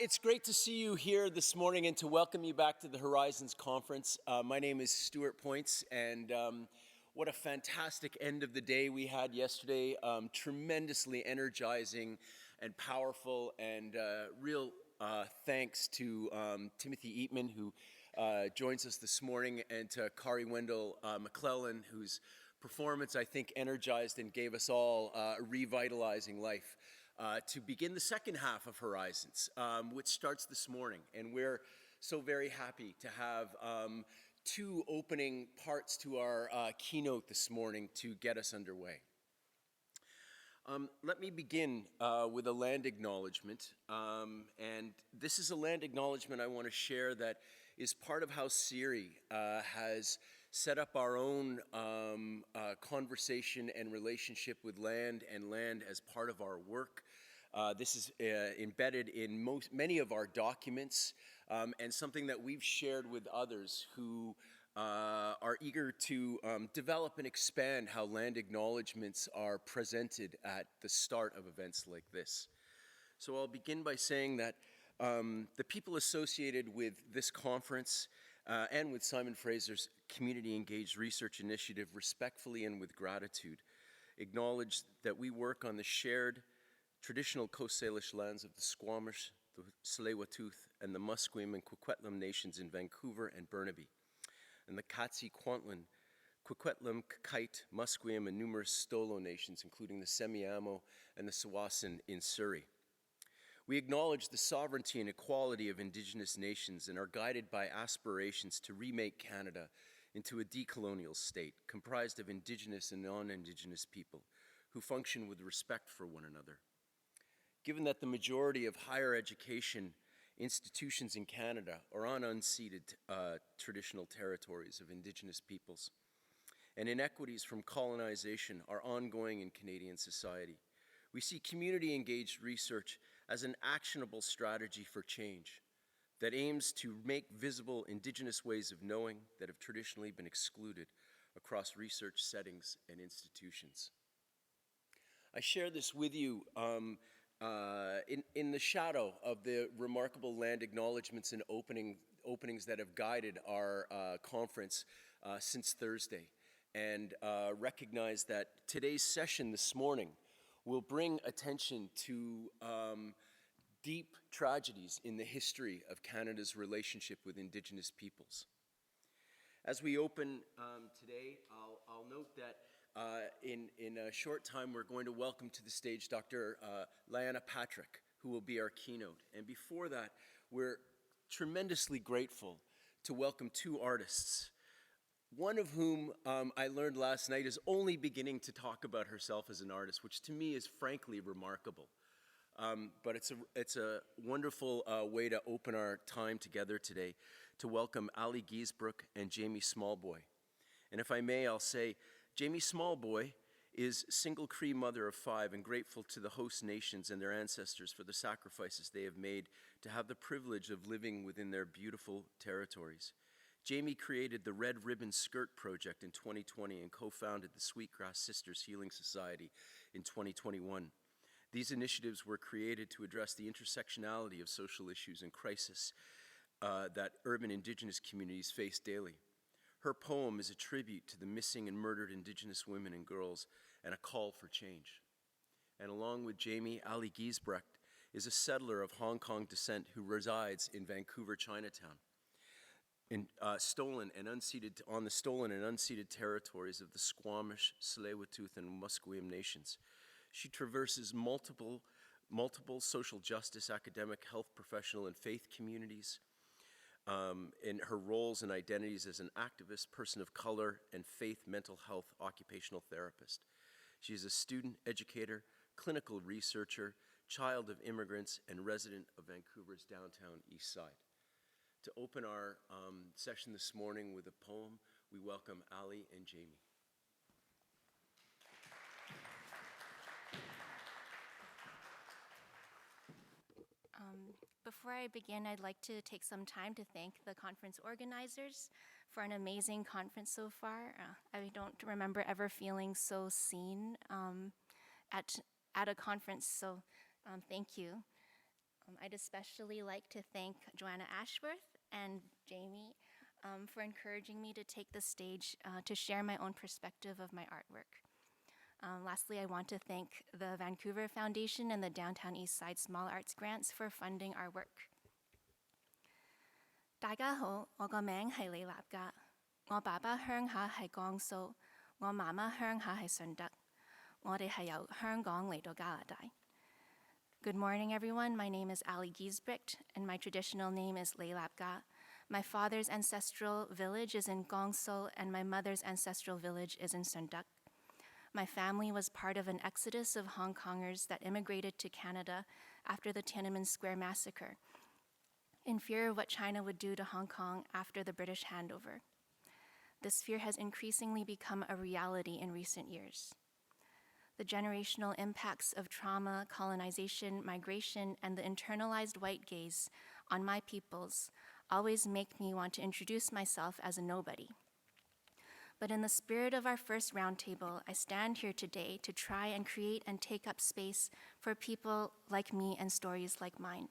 It's great to see you here this morning and to welcome you back to the Horizons Conference. My name is Stuart Points, and what a fantastic end of the day we had yesterday. Tremendously energizing and powerful, and real thanks to Timothy Eatman, who joins us this morning, and to Kari Wendell McClellan, whose performance, I think, energized and gave us all a revitalizing life. To begin the second half of Horizons, which starts this morning. And we're so very happy to have two opening parts to our keynote this morning to get us underway. Let me begin with a land acknowledgement. And this is a land acknowledgement I want to share that is part of how CIRI has set up our own conversation and relationship with land and land as part of our work. This is embedded in many of our documents, and something that we've shared with others who are eager to develop and expand how land acknowledgements are presented at the start of events like this. So I'll begin by saying that the people associated with this conference and with Simon Fraser's Community Engaged Research Initiative respectfully and with gratitude acknowledge that we work on the shared traditional Coast Salish lands of the Squamish, the Tsleil-Waututh, and the Musqueam and Coquitlam nations in Vancouver and Burnaby, and the Katsi, Kwantlen, Coquitlam, Kakite, Musqueam, and numerous Stolo nations, including the Semiahmoo and the Tsawwassen in Surrey. We acknowledge the sovereignty and equality of Indigenous nations and are guided by aspirations to remake Canada into a decolonial state comprised of Indigenous and non-Indigenous people who function with respect for one another. Given that the majority of higher education institutions in Canada are on unceded traditional territories of Indigenous peoples, and inequities from colonization are ongoing in Canadian society, we see community-engaged research as an actionable strategy for change that aims to make visible Indigenous ways of knowing that have traditionally been excluded across research settings and institutions. I share this with you in the shadow of the remarkable land acknowledgements and openings that have guided our conference since Thursday, and recognize that today's session this morning will bring attention to deep tragedies in the history of Canada's relationship with Indigenous peoples. As we open today, I'll note that in a short time, we're going to welcome to the stage Dr. Lyana Patrick, who will be our keynote. And before that, we're tremendously grateful to welcome two artists, one of whom I learned last night is only beginning to talk about herself as an artist, which to me is frankly remarkable. But it's a wonderful way to open our time together today to welcome Ali Giesbrecht and Jamie Smallboy. And if I may, I'll say, Jamie Smallboy is single Cree mother of 5 and grateful to the host nations and their ancestors for the sacrifices they have made to have the privilege of living within their beautiful territories. Jamie created the Red Ribbon Skirt Project in 2020 and co-founded the Sweetgrass Sisters Healing Society in 2021. These initiatives were created to address the intersectionality of social issues and crisis that urban Indigenous communities face daily. Her poem is a tribute to the missing and murdered Indigenous women and girls and a call for change. And along with Jamie, Ali Giesbrecht is a settler of Hong Kong descent who resides in Vancouver, Chinatown, on the stolen and unceded territories of the Squamish, Tsleil-Waututh, and Musqueam nations. She traverses multiple social justice, academic, health professional, and faith communities in her roles and identities as an activist, person of color, and faith, mental health, occupational therapist. She is a student, educator, clinical researcher, child of immigrants, and resident of Vancouver's downtown east side. To open our session this morning with a poem, we welcome Ali and Jamie. Before I begin, I'd like to take some time to thank the conference organizers for an amazing conference so far. I don't remember ever feeling so seen at a conference, so thank you. I'd especially like to thank Joanna Ashworth and Jamie for encouraging me to take the stage to share my own perspective of my artwork. Lastly, I want to thank the Vancouver Foundation and the Downtown Eastside Small Arts Grants for funding our work. 大家好，我個名係李立嘉，我爸爸鄉下係江蘇，我媽媽鄉下係順德，我哋係由香港嚟到加拿大。Good morning, everyone. My name is Ali Giesbrecht, and my traditional name is Leilapga. My father's ancestral village is in Gongso, and my mother's ancestral village is in Sunduk. My family was part of an exodus of Hong Kongers that immigrated to Canada after the Tiananmen Square massacre, in fear of what China would do to Hong Kong after the British handover. This fear has increasingly become a reality in recent years. The generational impacts of trauma, colonization, migration, and the internalized white gaze on my peoples always make me want to introduce myself as a nobody. But in the spirit of our first roundtable, I stand here today to try and create and take up space for people like me and stories like mine.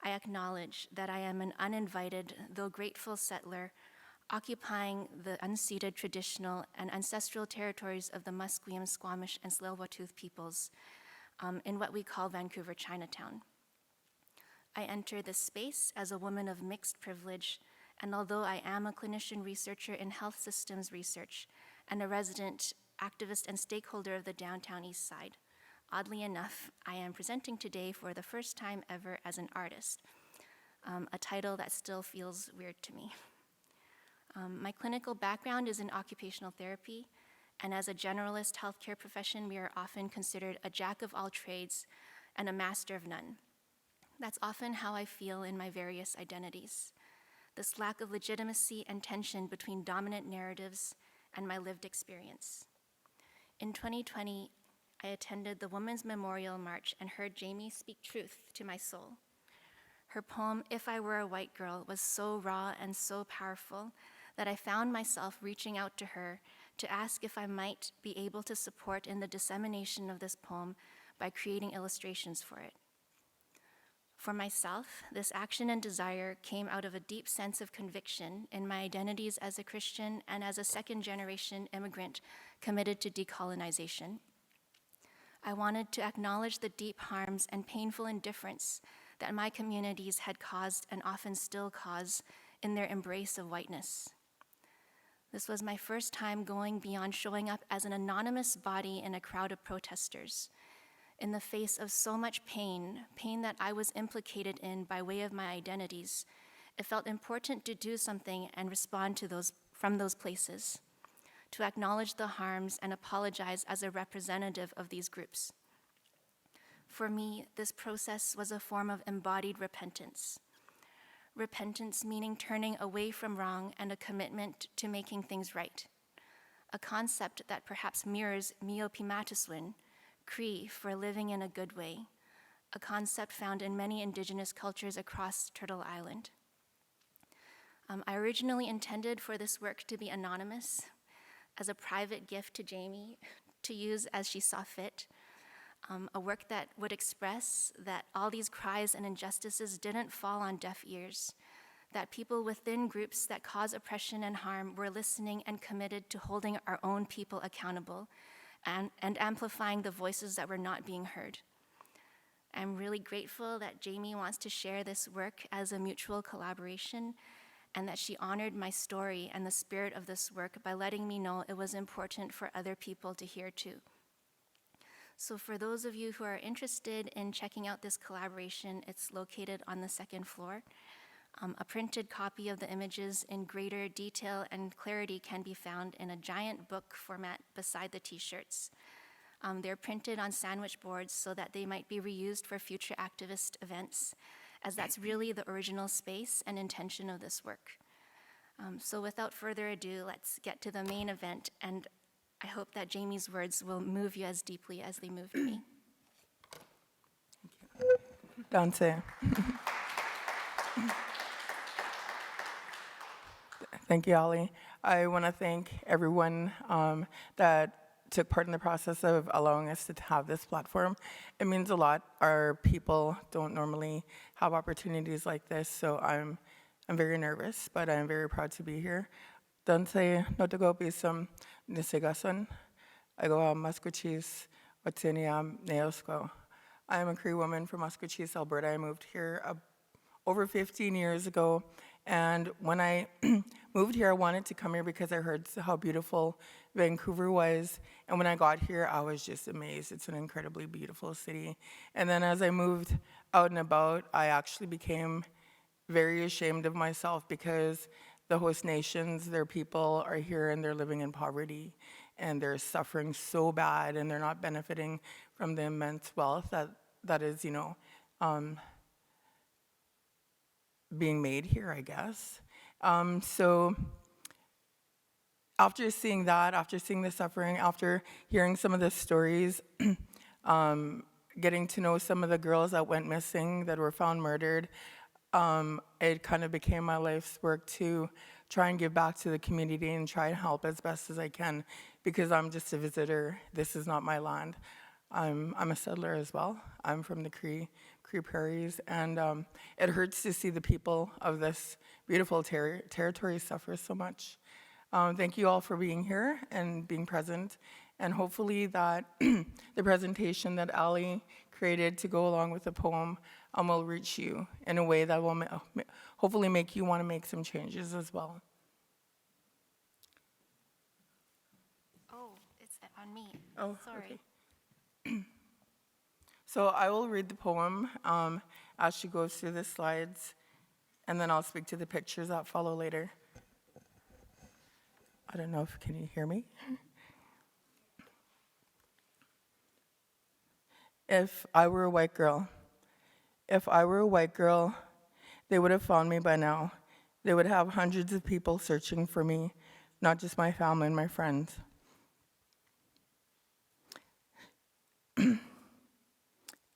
I acknowledge that I am an uninvited, though grateful settler, occupying the unceded traditional and ancestral territories of the Musqueam, Squamish, and Tsleil-Waututh peoples in what we call Vancouver Chinatown. I enter this space as a woman of mixed privilege, and although I am a clinician researcher in health systems research and a resident activist and stakeholder of the Downtown East Side, oddly enough, I am presenting today for the first time ever as an artist, a title that still feels weird to me. My clinical background is in occupational therapy, and as a generalist healthcare profession, we are often considered a jack of all trades and a master of none. That's often how I feel in my various identities. This lack of legitimacy and tension between dominant narratives and my lived experience. In 2020, I attended the Women's Memorial March and heard Jamie speak truth to my soul. Her poem, If I Were a White Girl, was so raw and so powerful that I found myself reaching out to her to ask if I might be able to support in the dissemination of this poem by creating illustrations for it. For myself, this action and desire came out of a deep sense of conviction in my identities as a Christian and as a second-generation immigrant committed to decolonization. I wanted to acknowledge the deep harms and painful indifference that my communities had caused and often still cause in their embrace of whiteness. This was my first time going beyond showing up as an anonymous body in a crowd of protesters. In the face of so much pain that I was implicated in by way of my identities, it felt important to do something and respond to those from those places, to acknowledge the harms and apologize as a representative of these groups. For me, this process was a form of embodied repentance. Repentance meaning turning away from wrong and a commitment to making things right, a concept that perhaps mirrors Miopimatiswin, Cree for living in a good way, a concept found in many indigenous cultures across Turtle Island. I originally intended for this work to be anonymous, as a private gift to Jamie to use as she saw fit, a work that would express that all these cries and injustices didn't fall on deaf ears, that people within groups that cause oppression and harm were listening and committed to holding our own people accountable, and amplifying the voices that were not being heard. I'm really grateful that Jamie wants to share this work as a mutual collaboration, and that she honored my story and the spirit of this work by letting me know it was important for other people to hear too. So for those of you who are interested in checking out this collaboration, it's located on the second floor. A printed copy of the images in greater detail and clarity can be found in a giant book format beside the t-shirts. They're printed on sandwich boards so that they might be reused for future activist events, as that's really the original space and intention of this work. So without further ado, let's get to the main event, and I hope that Jamie's words will move you as deeply as they moved me. Dante. Thank you, Ali. I want to thank everyone that took part in the process of allowing us to have this platform. It means a lot. Our people don't normally have opportunities like this, so I'm very nervous, but I'm very proud to be here. Danse notagopisum nisigason. I go Musqueam, Watiniam, Neosko. I am a Cree woman from Musqueam, Alberta. I moved here over 15 years ago. And when I moved here, I wanted to come here because I heard how beautiful Vancouver was. And when I got here, I was just amazed. It's an incredibly beautiful city. And then as I moved out and about, I actually became very ashamed of myself because the host nations, their people are here and they're living in poverty and they're suffering so bad and they're not benefiting from the immense wealth that is, being made here, I guess. So after seeing that, after seeing the suffering, after hearing some of the stories, getting to know some of the girls that went missing, that were found murdered, it kind of became my life's work to try and give back to the community and try and help as best as I can, because I'm just a visitor. This is not my land. I'm a settler as well. I'm from the Cree prairies, and it hurts to see the people of this beautiful territory suffer so much. Thank you all for being here and being present, and hopefully that the presentation that Ali created to go along with the poem will reach you in a way that will hopefully make you want to make some changes as well. Oh, it's on me. Oh, Sorry. okay. So I will read the poem as she goes through the slides, and then I'll speak to the pictures that follow later. I don't know if, can you hear me? If I were a white girl, if I were a white girl, they would have found me by now. They would have hundreds of people searching for me, not just my family and my friends.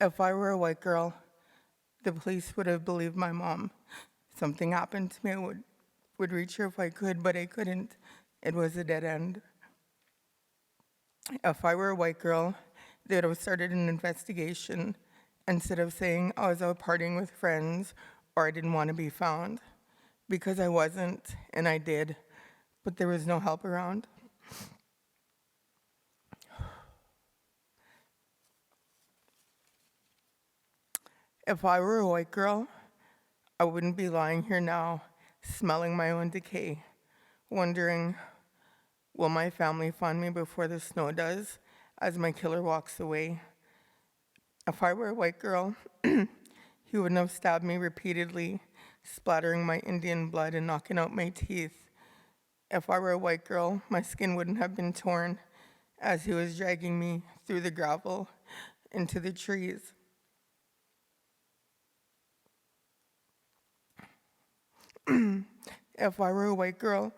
If I were a white girl, the police would have believed my mom. Something happened to me, I would reach her if I could, but I couldn't. It was a dead end. If I were a white girl, they would have started an investigation instead of saying I was out partying with friends or I didn't want to be found. Because I wasn't, and I did, but there was no help around. If I were a white girl, I wouldn't be lying here now, smelling my own decay, wondering, will my family find me before the snow does, as my killer walks away? If I were a white girl, he wouldn't have stabbed me repeatedly, splattering my Indian blood and knocking out my teeth. If I were a white girl, my skin wouldn't have been torn as he was dragging me through the gravel into the trees. If I were a white girl,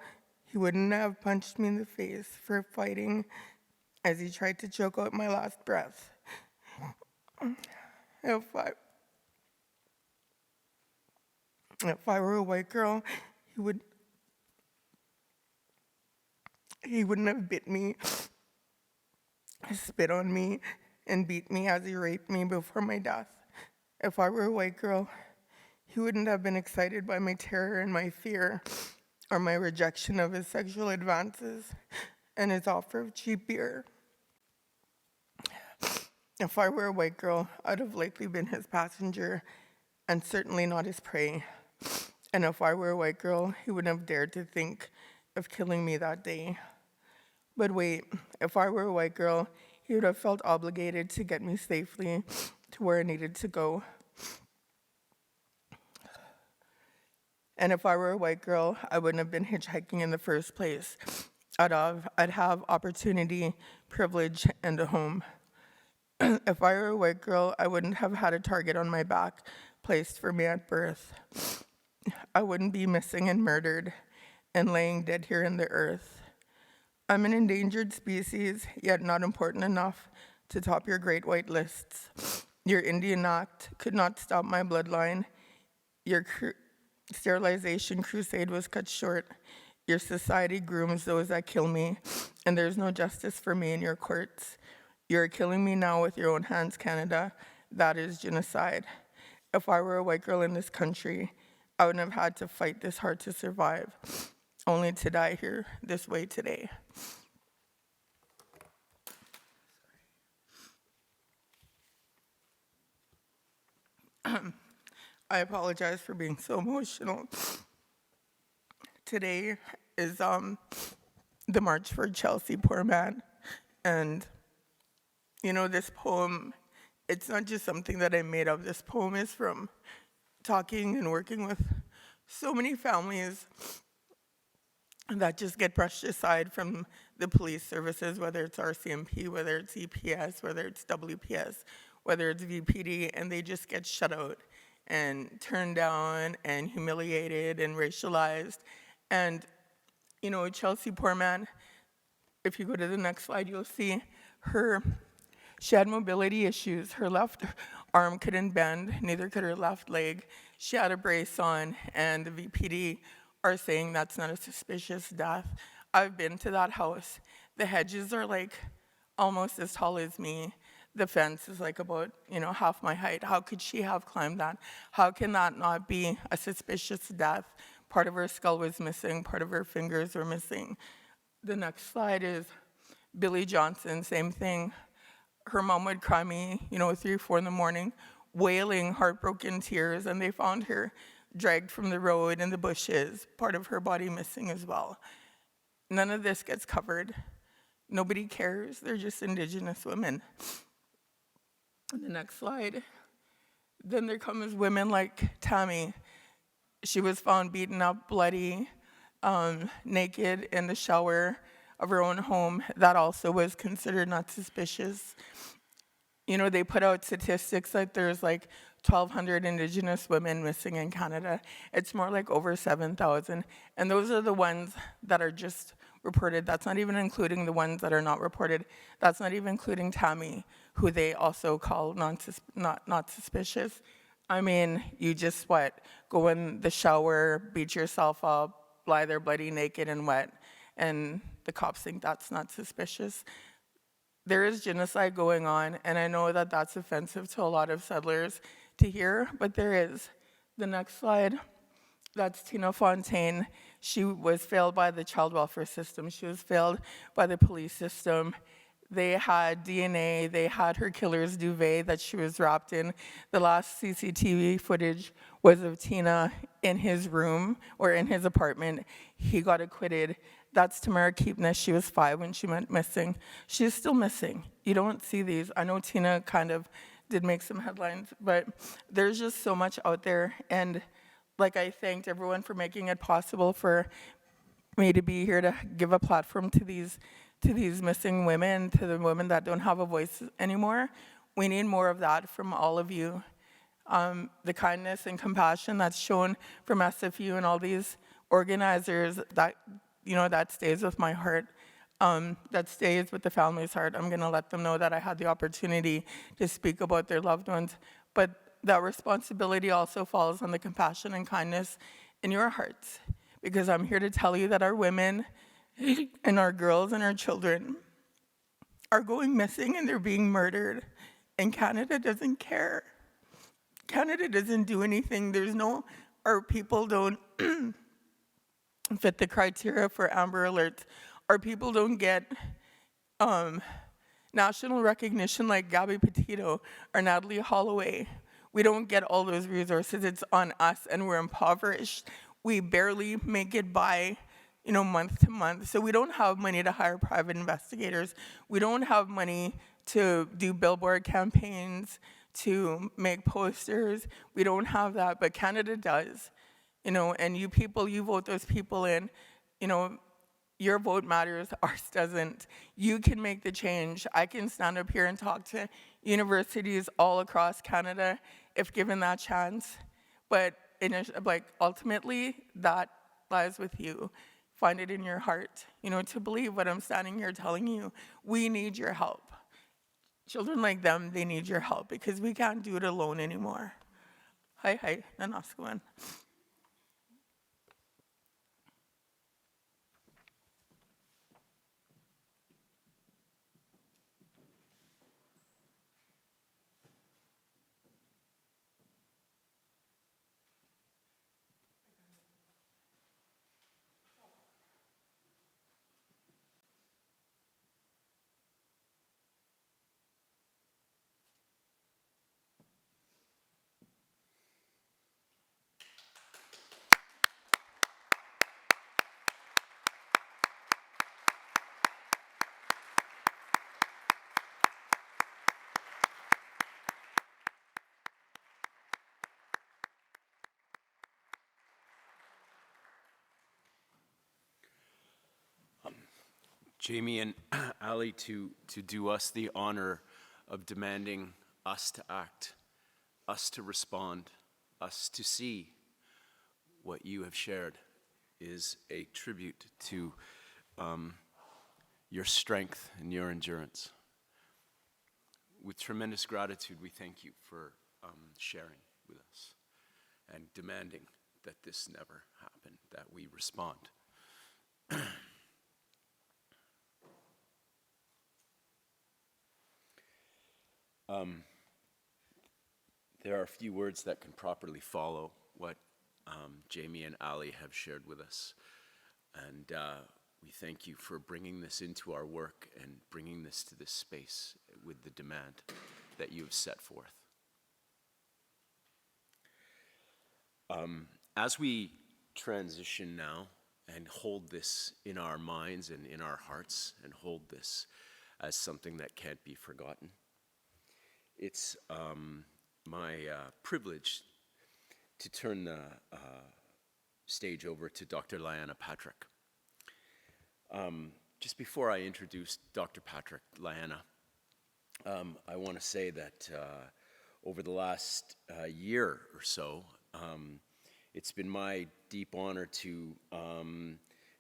he wouldn't have punched me in the face for fighting as he tried to choke out my last breath. If I were a white girl, he wouldn't have bit me, spit on me, and beat me as he raped me before my death. If I were a white girl, he wouldn't have been excited by my terror and my fear, or my rejection of his sexual advances and his offer of cheap beer. If I were a white girl, I'd have likely been his passenger and certainly not his prey. And if I were a white girl, he wouldn't have dared to think of killing me that day. But wait, if I were a white girl, he would have felt obligated to get me safely to where I needed to go. And if I were a white girl, I wouldn't have been hitchhiking in the first place. I'd have opportunity, privilege, and a home. If I were a white girl, I wouldn't have had a target on my back placed for me at birth. I wouldn't be missing and murdered and laying dead here in the earth. I'm an endangered species, yet not important enough to top your great white lists. Your Indian Act could not stop my bloodline. Your sterilization crusade was cut short. Your society grooms those that kill me, and there's no justice for me in your courts. You're killing me now with your own hands, Canada. That is genocide. If I were a white girl in this country, I wouldn't have had to fight this hard to survive, only to die here this way today. I apologize for being so emotional. Today is the March for Chelsea Poor Man. And, you know, this poem, it's not just something that I made up. This poem is from talking and working with so many families that just get brushed aside from the police services, whether it's RCMP, whether it's EPS, whether it's WPS, whether it's VPD, and they just get shut out and turned down and humiliated and racialized. And, you know, Chelsea Poor Man, if you go to the next slide, you'll see she had mobility issues. Her left arm couldn't bend, neither could her left leg. She had a brace on, and the VPD are saying that's not a suspicious death. I've been to that house. The hedges are like almost as tall as me. The fence is like about, you know, half my height. How could she have climbed that? How can that not be a suspicious death? Part of her skull was missing, part of her fingers were missing. The next slide is Billy Johnson, same thing. Her mom would cry me, you know, 3 or 4 in the morning, wailing heartbroken tears, and they found her dragged from the road in the bushes, part of her body missing as well. None of this gets covered. Nobody cares. They're just Indigenous women. The next slide. Then there comes women like Tammy. She was found beaten up, bloody, naked in the shower of her own home. That also was considered not suspicious. You know, they put out statistics that there's like 1,200 Indigenous women missing in Canada. It's more like over 7,000. And those are the ones that are just reported. That's not even including the ones that are not reported. That's not even including Tammy, who they also call not suspicious. I mean, you just go in the shower, beat yourself up, lie there bloody, naked, and wet, and the cops think that's not suspicious. There is genocide going on, and I know that that's offensive to a lot of settlers to hear, but there is. The next slide, that's Tina Fontaine. She was failed by the child welfare system. She was failed by the police system. They had DNA, they had her killer's duvet that she was wrapped in. The last CCTV footage was of Tina in his room or in his apartment. He got acquitted. That's Tamara Keepness. She was 5 when she went missing. She's still missing. You don't see these. I know Tina kind of did make some headlines, but there's just so much out there. And like, I thanked everyone for making it possible for me to be here to give a platform to these missing women, to the women that don't have a voice anymore. We need more of that from all of you. The kindness and compassion that's shown from SFU and all these organizers, that, you know, that stays with my heart. That stays with the family's heart. I'm gonna let them know that I had the opportunity to speak about their loved ones, but that responsibility also falls on the compassion and kindness in your hearts, because I'm here to tell you that our women and our girls and our children are going missing and they're being murdered, and Canada doesn't care. Canada doesn't do anything. Our people don't fit the criteria for Amber Alerts. Our people don't get national recognition like Gabby Petito or Natalie Holloway. We don't get all those resources. It's on us, and we're impoverished. We barely make it by, you know, month to month. So we don't have money to hire private investigators. We don't have money to do billboard campaigns, to make posters. We don't have that, but Canada does. You know, and you people, you vote those people in. You know, your vote matters, ours doesn't. You can make the change. I can stand up here and talk to universities all across Canada if given that chance. But ultimately, that lies with you. Find it in your heart, you know, to believe what I'm standing here telling you. We need your help. Children like them, they need your help, because we can't do it alone anymore. Hi, Nanaskawan. Jamie and Ali, to do us the honor of demanding us to act, us to respond, us to see what you have shared is a tribute to your strength and your endurance. With tremendous gratitude, we thank you for sharing with us and demanding that this never happen, that we respond. There are a few words that can properly follow what Jamie and Ali have shared with us. And we thank you for bringing this into our work and bringing this to this space with the demand that you have set forth. As we transition now and hold this in our minds and in our hearts and hold this as something that can't be forgotten, it's my privilege to turn the stage over to Dr. Lyana Patrick. Just before I introduce Dr. Patrick, Lyana, I want to say that over the last year or so, it's been my deep honor to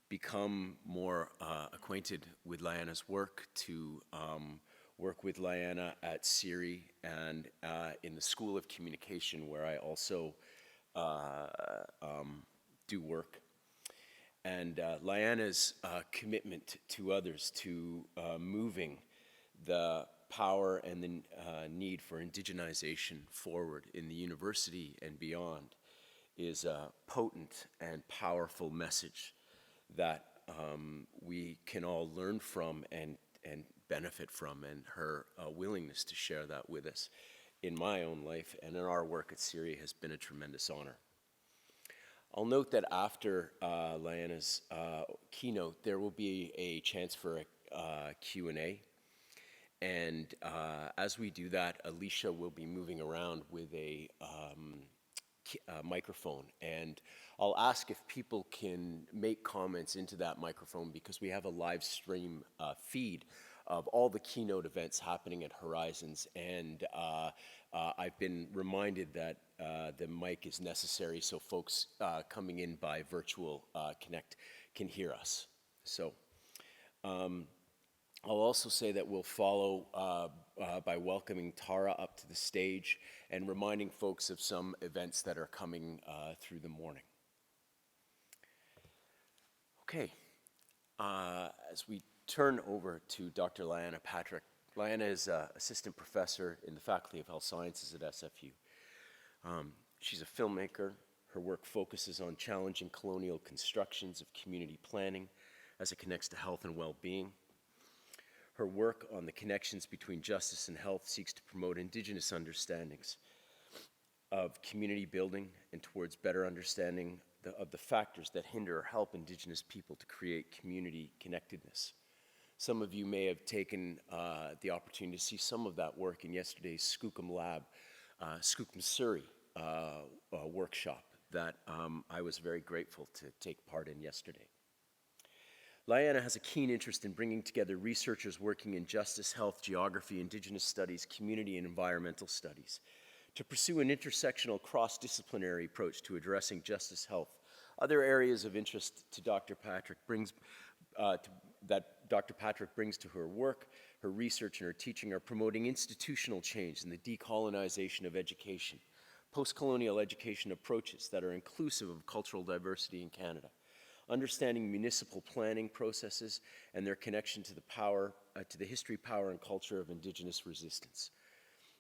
become more acquainted with Lyana's work, to work with Lyana at CIRI and in the School of Communication, where I also do work. And Lyana's commitment to others, to moving the power and the need for indigenization forward in the university and beyond is a potent and powerful message that we can all learn from and benefit from, and her willingness to share that with us in my own life and in our work at CIRI has been a tremendous honor. I'll note that after Lyana's keynote, there will be a chance for a Q&A. And as we do that, Alicia will be moving around with a microphone. And I'll ask if people can make comments into that microphone, because we have a live stream feed of all the keynote events happening at Horizons. And I've been reminded that the mic is necessary so folks coming in by virtual connect can hear us. So I'll also say that we'll follow by welcoming Tara up to the stage and reminding folks of some events that are coming through the morning. Okay, as we turn over to Dr. Lyana Patrick. Lyana is assistant professor in the Faculty of Health Sciences at SFU. She's a filmmaker. Her work focuses on challenging colonial constructions of community planning as it connects to health and well-being. Her work on the connections between justice and health seeks to promote Indigenous understandings of community building and towards better understanding of the factors that hinder or help Indigenous people to create community connectedness. Some of you may have taken the opportunity to see some of that work in yesterday's Skookum Lab, Skookum Surrey workshop that I was very grateful to take part in yesterday. Lyana has a keen interest in bringing together researchers working in justice, health, geography, Indigenous studies, community, and environmental studies to pursue an intersectional, cross-disciplinary approach to addressing justice, health. Other areas of interest to Dr. Patrick that Dr. Patrick brings to her work, her research, and her teaching are promoting institutional change and the decolonization of education, post-colonial education approaches that are inclusive of cultural diversity in Canada, understanding municipal planning processes and their connection to the power, to the history, power, and culture of Indigenous resistance.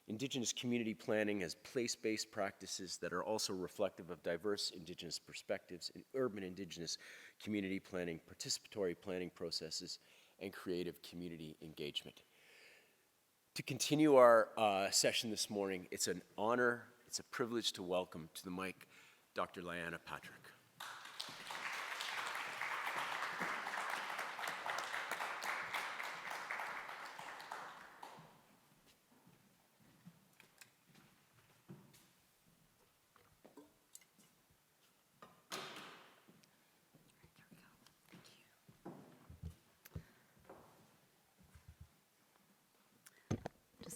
Indigenous community planning has place-based practices that are also reflective of diverse Indigenous perspectives in urban Indigenous community planning, participatory planning processes, and creative community engagement. To continue our session this morning, it's an honor, it's a privilege to welcome to the mic Dr. Lyana Patrick.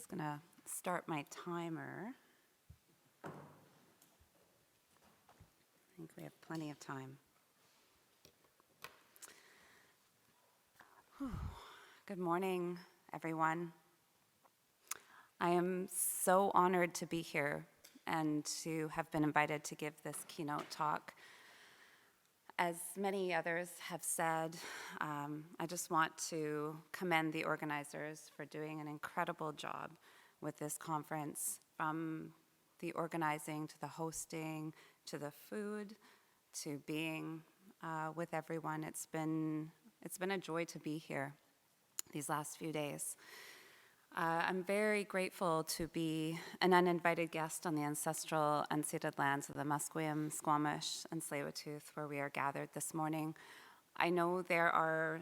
just going to start my timer. I think we have plenty of time. Whew. Good morning, everyone. I am so honored to be here and to have been invited to give this keynote talk. As many others have said, I just want to commend the organizers for doing an incredible job with this conference, from the organizing to the hosting to the food to being with everyone. It's been a joy to be here these last few days. I'm very grateful to be an uninvited guest on the ancestral unceded lands of the Musqueam, Squamish, and Tsleil-Waututh, where we are gathered this morning. I know there are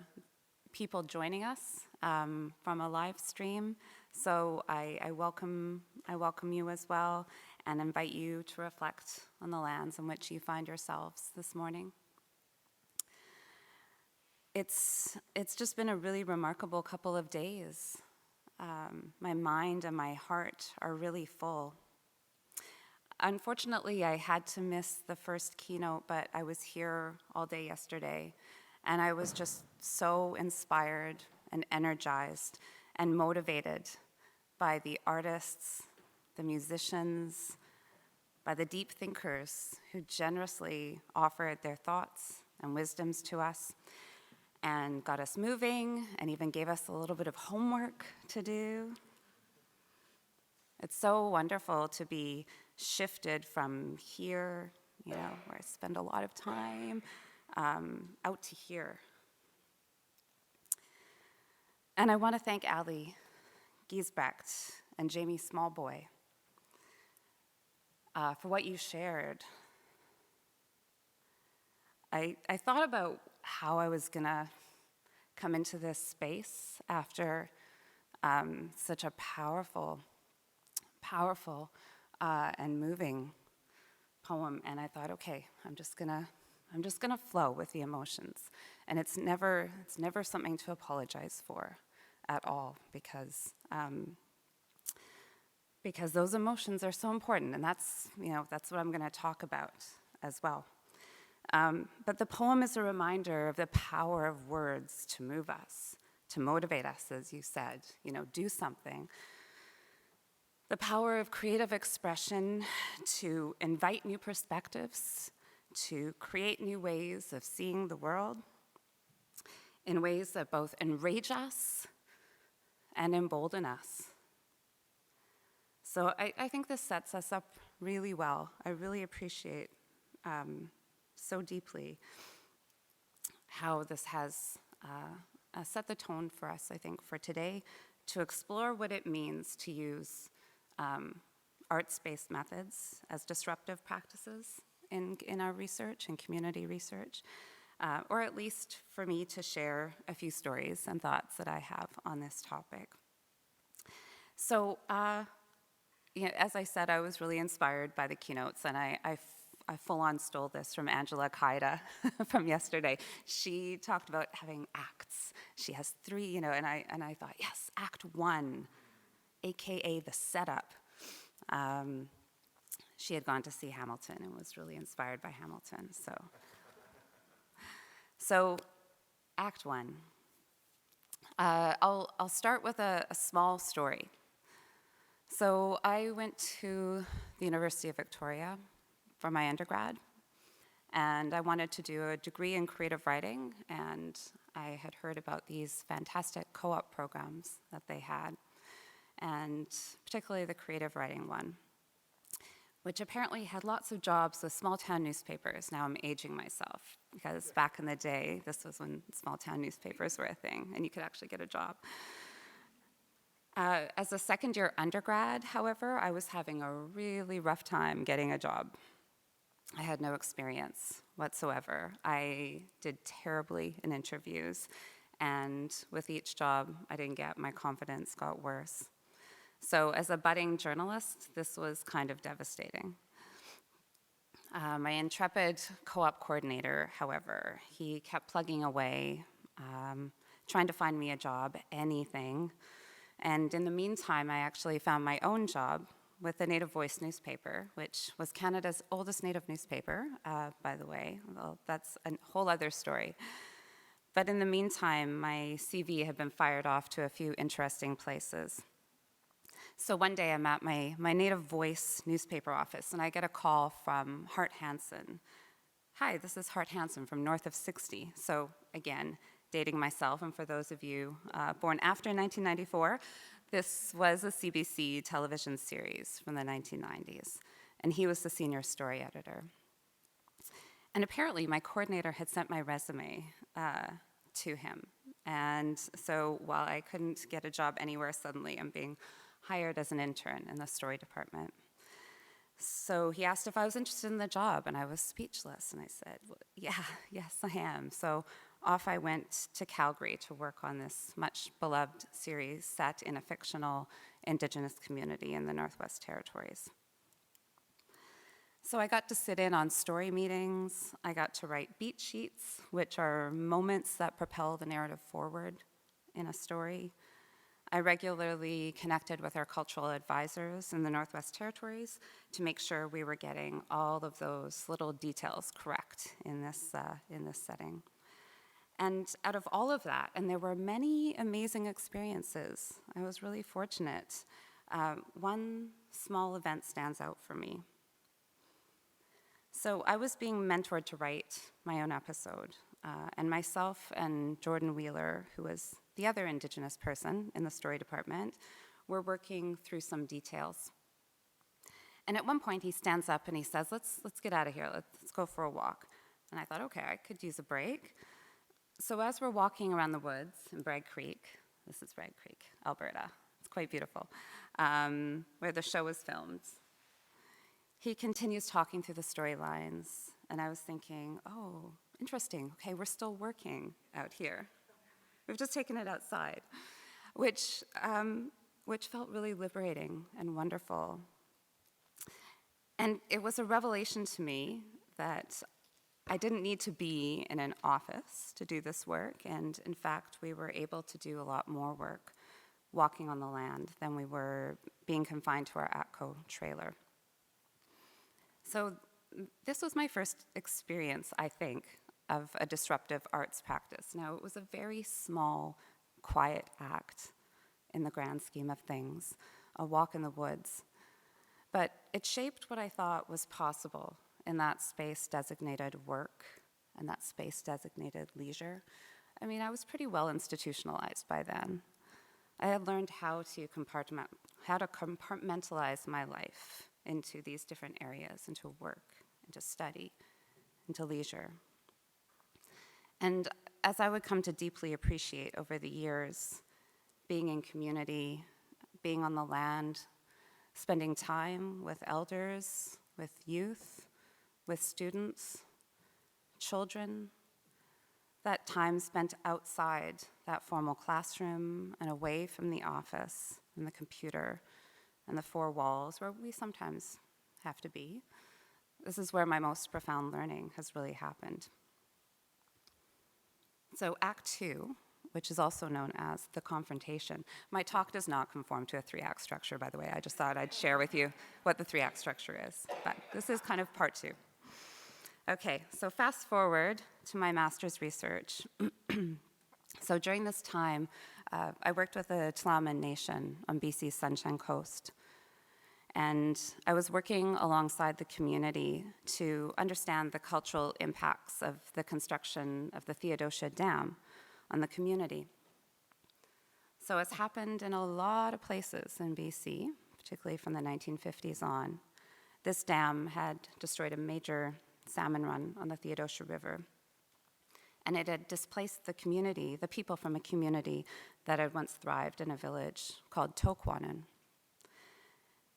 people joining us from a live stream, so I welcome you as well and invite you to reflect on the lands in which you find yourselves this morning. It's just been a really remarkable couple of days. My mind and my heart are really full. Unfortunately, I had to miss the first keynote, but I was here all day yesterday, and I was just so inspired and energized and motivated by the artists, the musicians, by the deep thinkers who generously offered their thoughts and wisdoms to us, and got us moving, and even gave us a little bit of homework to do. It's so wonderful to be shifted from here, where I spend a lot of time, out to here. And I want to thank Ali, Giesbrecht, and Jamie Smallboy for what you shared. I thought about how I was gonna come into this space after such a powerful and moving poem, and I thought, okay, I'm just gonna flow with the emotions, and it's never something to apologize for at all, because those emotions are so important, and that's what I'm gonna talk about as well. But the poem is a reminder of the power of words to move us, to motivate us, as you said, do something. The power of creative expression to invite new perspectives, to create new ways of seeing the world in ways that both enrage us and embolden us. So I think this sets us up really well. I really appreciate so deeply how this has set the tone for us, I think, for today, to explore what it means to use arts-based methods as disruptive practices in our research and community research, or at least for me to share a few stories and thoughts that I have on this topic. So, as I said, I was really inspired by the keynotes, and I full-on stole this from Angela Kaida from yesterday. She talked about having acts. She has 3, and I thought, yes, Act 1, AKA the setup. She had gone to see Hamilton and was really inspired by Hamilton. So Act 1. I'll start with a small story. So I went to the University of Victoria for my undergrad, and I wanted to do a degree in creative writing, and I had heard about these fantastic co-op programs that they had, and particularly the creative writing one, which apparently had lots of jobs with small-town newspapers. Now I'm aging myself, because back in the day, this was when small-town newspapers were a thing, and you could actually get a job. As a second-year undergrad, however, I was having a really rough time getting a job. I had no experience whatsoever. I did terribly in interviews, and with each job I didn't get, my confidence got worse. So as a budding journalist, this was kind of devastating. My intrepid co-op coordinator, however, he kept plugging away, trying to find me a job, anything. And in the meantime, I actually found my own job with the Native Voice newspaper, which was Canada's oldest Native newspaper, by the way. Well, that's a whole other story. But in the meantime, my CV had been fired off to a few interesting places. So one day I'm at my Native Voice newspaper office, and I get a call from Hart Hansen. Hi, this is Hart Hansen from north of 60. So again, dating myself, and for those of you born after 1994, this was a CBC television series from the 1990s, and he was the senior story editor. And apparently my coordinator had sent my resume to him. And so while I couldn't get a job anywhere, suddenly I'm being hired as an intern in the story department. So he asked if I was interested in the job, and I was speechless. And I said, well, yeah, yes, I am. So off I went to Calgary to work on this much beloved series set in a fictional Indigenous community in the Northwest Territories. So I got to sit in on story meetings. I got to write beat sheets, which are moments that propel the narrative forward in a story. I regularly connected with our cultural advisors in the Northwest Territories to make sure we were getting all of those little details correct in this setting. And out of all of that, and there were many amazing experiences, I was really fortunate. One small event stands out for me. So I was being mentored to write my own episode, and myself and Jordan Wheeler, who was the other Indigenous person in the story department, were working through some details. And at one point he stands up and he says, let's get out of here, let's go for a walk. And I thought, okay, I could use a break. So as we're walking around the woods in Bragg Creek, this is Bragg Creek, Alberta, it's quite beautiful, where the show was filmed, he continues talking through the storylines, and I was thinking, oh, interesting, okay, we're still working out here. We've just taken it outside, which felt really liberating and wonderful. And it was a revelation to me that I didn't need to be in an office to do this work, and in fact, we were able to do a lot more work walking on the land than we were being confined to our ATCO trailer. So this was my first experience, I think, of a disruptive arts practice. Now, it was a very small, quiet act in the grand scheme of things, a walk in the woods. But it shaped what I thought was possible in that space designated work and that space designated leisure. I mean, I was pretty well institutionalized by then. I had learned how to compartmentalize my life into these different areas, into work, into study, into leisure. And as I would come to deeply appreciate over the years, being in community, being on the land, spending time with elders, with youth, with students, children, that time spent outside that formal classroom and away from the office and the computer and the four walls where we sometimes have to be. This is where my most profound learning has really happened. So Act 2, which is also known as the confrontation. My talk does not conform to a 3-act structure, by the way. I just thought I'd share with you what the 3-act structure is. But this is kind of part 2. Okay, so fast forward to my master's research. So during this time, I worked with the Tla'amin Nation on BC's Sunshine Coast. And I was working alongside the community to understand the cultural impacts of the construction of the Theodosia Dam on the community. So it's happened in a lot of places in BC, particularly from the 1950s on. This dam had destroyed a major salmon run on the Theodosia River. And it had displaced the community, the people from a community that had once thrived in a village called Tokwanen.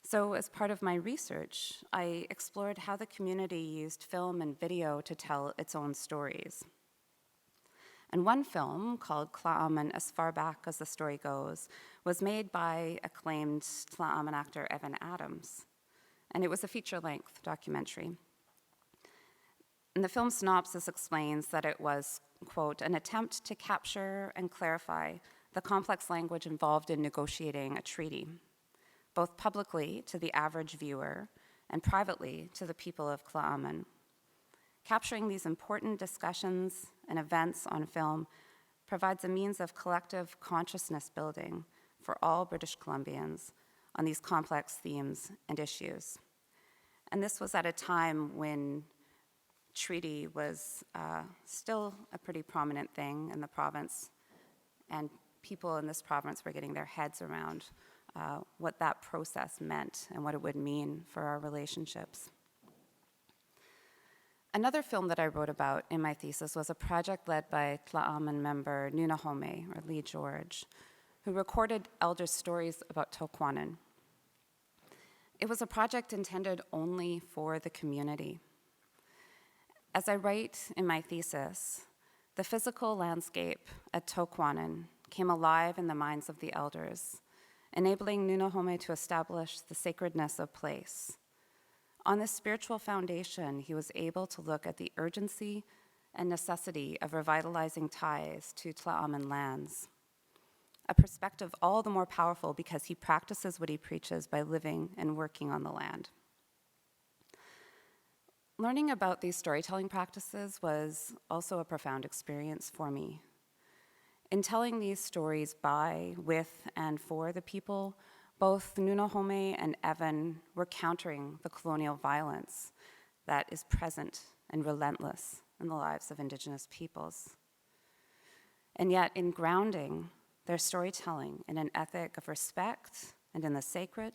So as part of my research, I explored how the community used film and video to tell its own stories. And one film, called Tla'amin As Far Back As the Story Goes, was made by acclaimed Tla'amin actor Evan Adams. And it was a feature-length documentary. And the film synopsis explains that it was, quote, an attempt to capture and clarify the complex language involved in negotiating a treaty, both publicly to the average viewer and privately to the people of Tla'amin. Capturing these important discussions and events on film provides a means of collective consciousness building for all British Columbians on these complex themes and issues. And this was at a time when treaty was still a pretty prominent thing in the province, and people in this province were getting their heads around what that process meant and what it would mean for our relationships. Another film that I wrote about in my thesis was a project led by Tla'amin member Nunahome, or Lee George, who recorded elder stories about Toquanin. It was a project intended only for the community. As I write in my thesis, the physical landscape at Toquanin came alive in the minds of the elders, enabling Nunahome to establish the sacredness of place. On this spiritual foundation, he was able to look at the urgency and necessity of revitalizing ties to Tla'amin lands, a perspective all the more powerful because he practices what he preaches by living and working on the land. Learning about these storytelling practices was also a profound experience for me. In telling these stories by, with, and for the people, both Nunahome and Evan were countering the colonial violence that is present and relentless in the lives of Indigenous peoples. And yet, in grounding their storytelling in an ethic of respect and in the sacred,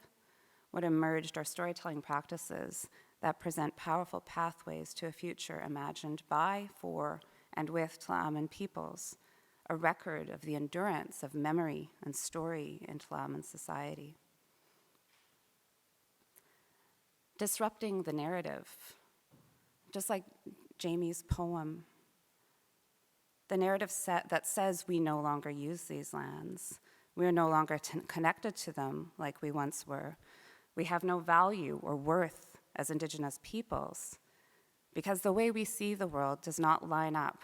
what emerged are storytelling practices that present powerful pathways to a future imagined by, for, and with Tla'amin peoples, a record of the endurance of memory and story in Tla'amin society. Disrupting the narrative, just like Jamie's poem, the narrative that says we no longer use these lands, we are no longer connected to them like we once were, we have no value or worth as Indigenous peoples, because the way we see the world does not line up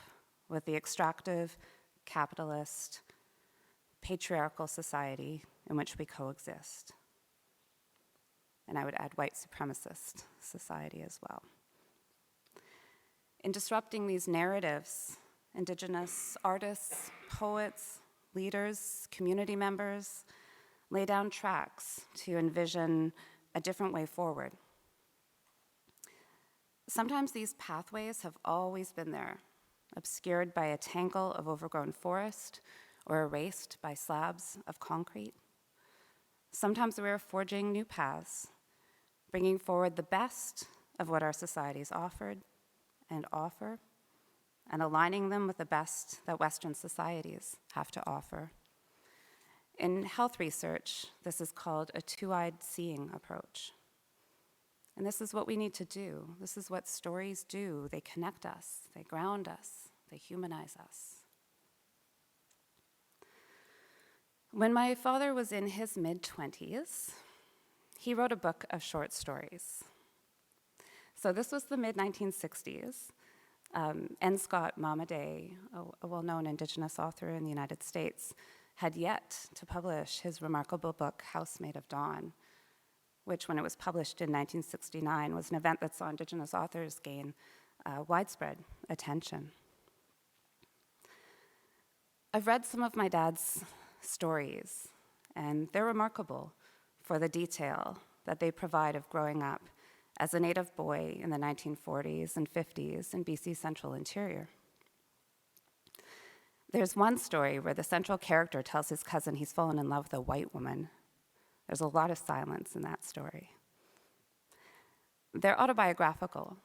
with the extractive, capitalist, patriarchal society in which we coexist. And I would add white supremacist society as well. In disrupting these narratives, Indigenous artists, poets, leaders, community members lay down tracks to envision a different way forward. Sometimes these pathways have always been there, obscured by a tangle of overgrown forest or erased by slabs of concrete. Sometimes we are forging new paths, bringing forward the best of what our societies offered and offer, and aligning them with the best that Western societies have to offer. In health research, this is called a two-eyed seeing approach. And this is what we need to do. This is what stories do. They connect us, they ground us, they humanize us. When my father was in his mid-20s, he wrote a book of short stories. So this was the mid-1960s. N. Scott Momaday, a well-known Indigenous author in the United States, had yet to publish his remarkable book, House Made of Dawn, which, when it was published in 1969, was an event that saw Indigenous authors gain widespread attention. I've read some of my dad's stories, and they're remarkable for the detail that they provide of growing up as a Native boy in the 1940s and 50s in BC's central interior. There's one story where the central character tells his cousin he's fallen in love with a white woman. There's a lot of silence in that story. They're autobiographical,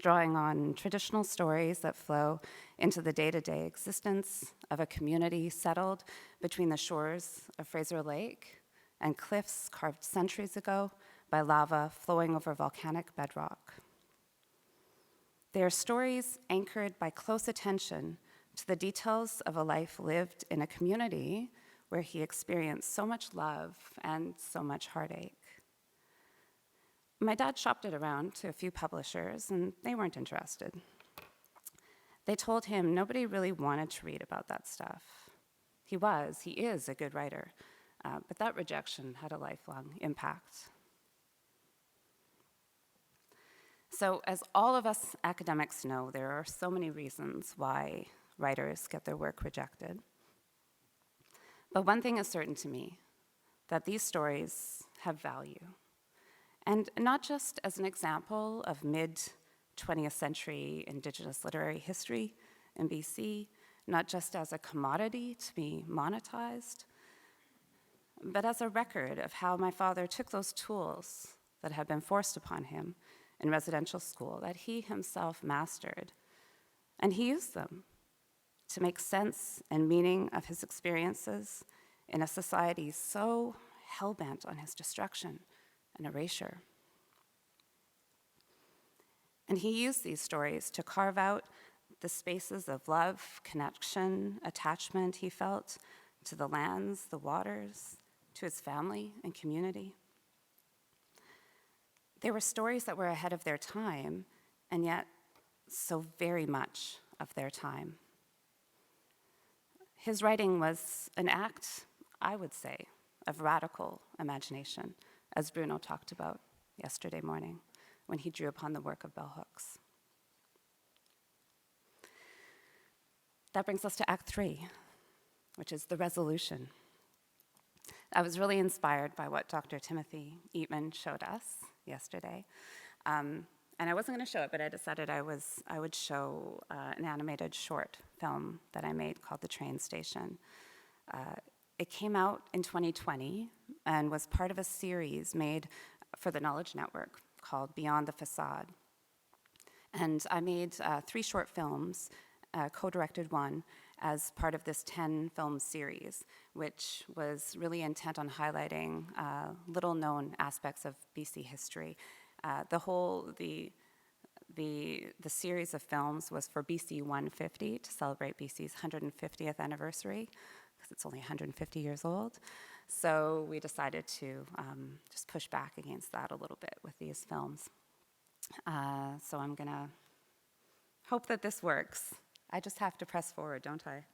drawing on traditional stories that flow into the day-to-day existence of a community settled between the shores of Fraser Lake and cliffs carved centuries ago by lava flowing over volcanic bedrock. They are stories anchored by close attention to the details of a life lived in a community where he experienced so much love and so much heartache. My dad shopped it around to a few publishers, and they weren't interested. They told him nobody really wanted to read about that stuff. He is a good writer, but that rejection had a lifelong impact. So as all of us academics know, there are so many reasons why writers get their work rejected. But one thing is certain to me, that these stories have value. And not just as an example of mid-20th century Indigenous literary history in BC, not just as a commodity to be monetized, but as a record of how my father took those tools that had been forced upon him in residential school that he himself mastered, and he used them to make sense and meaning of his experiences in a society so hell-bent on his destruction and erasure. And he used these stories to carve out the spaces of love, connection, attachment he felt to the lands, the waters, to his family and community. They were stories that were ahead of their time, and yet so very much of their time. His writing was an act, I would say, of radical imagination, as Bruno talked about yesterday morning when he drew upon the work of bell hooks. That brings us to Act 3, which is the resolution. I was really inspired by what Dr. Timothy Eatman showed us yesterday. And I wasn't going to show it, but I decided I would show an animated short film that I made called The Train Station. It came out in 2020 and was part of a series made for the Knowledge Network called Beyond the Facade. And I made 3 short films, co-directed one, as part of this 10-film series, which was really intent on highlighting little-known aspects of BC history. The series of films was for BC 150, to celebrate BC's 150th anniversary, because it's only 150 years old. So we decided to just push back against that a little bit with these films. So I'm gonna hope that this works. I just have to press forward, don't I?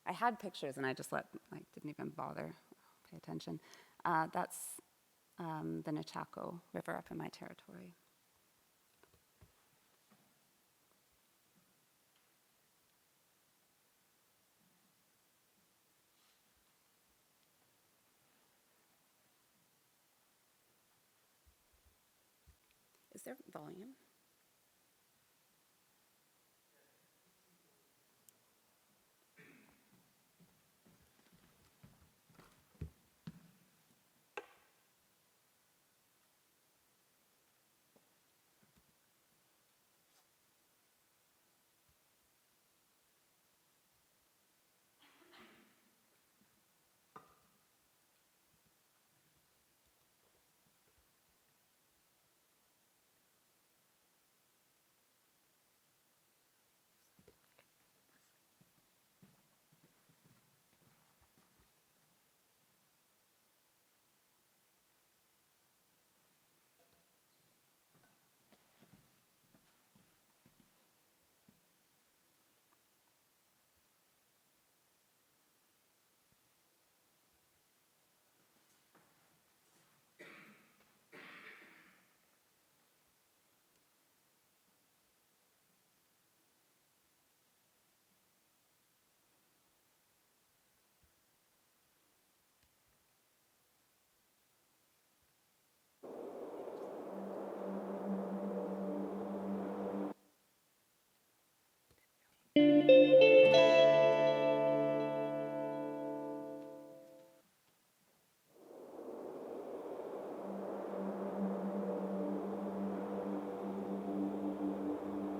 I had pictures and I just didn't even bother pay attention. That's the Nechako River up in my territory. Is there volume?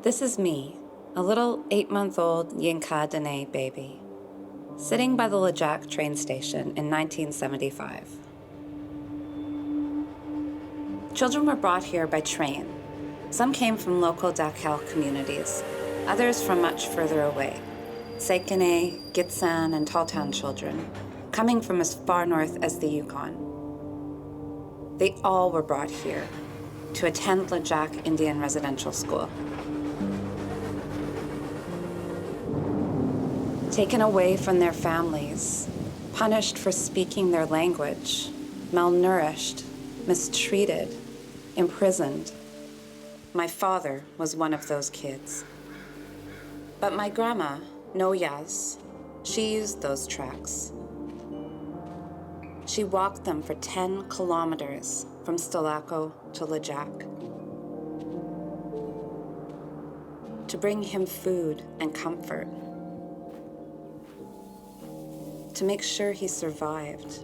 This is me, a little 8-month-old Yinka Dene baby, sitting by the Lejac train station in 1975. Children were brought here by train. Some came from local Dakhel communities, others from much further away, Sekene, Gitsan, and Taltown children, coming from as far north as the Yukon. They all were brought here to attend Lejac Indian Residential School. taken away from their families, punished for speaking their language, malnourished, mistreated, imprisoned. My father was one of those kids. But my grandma, No Yaz, she used those tracks. She walked them for 10 kilometers from Stalaco to Lajak to bring him food and comfort, to make sure he survived.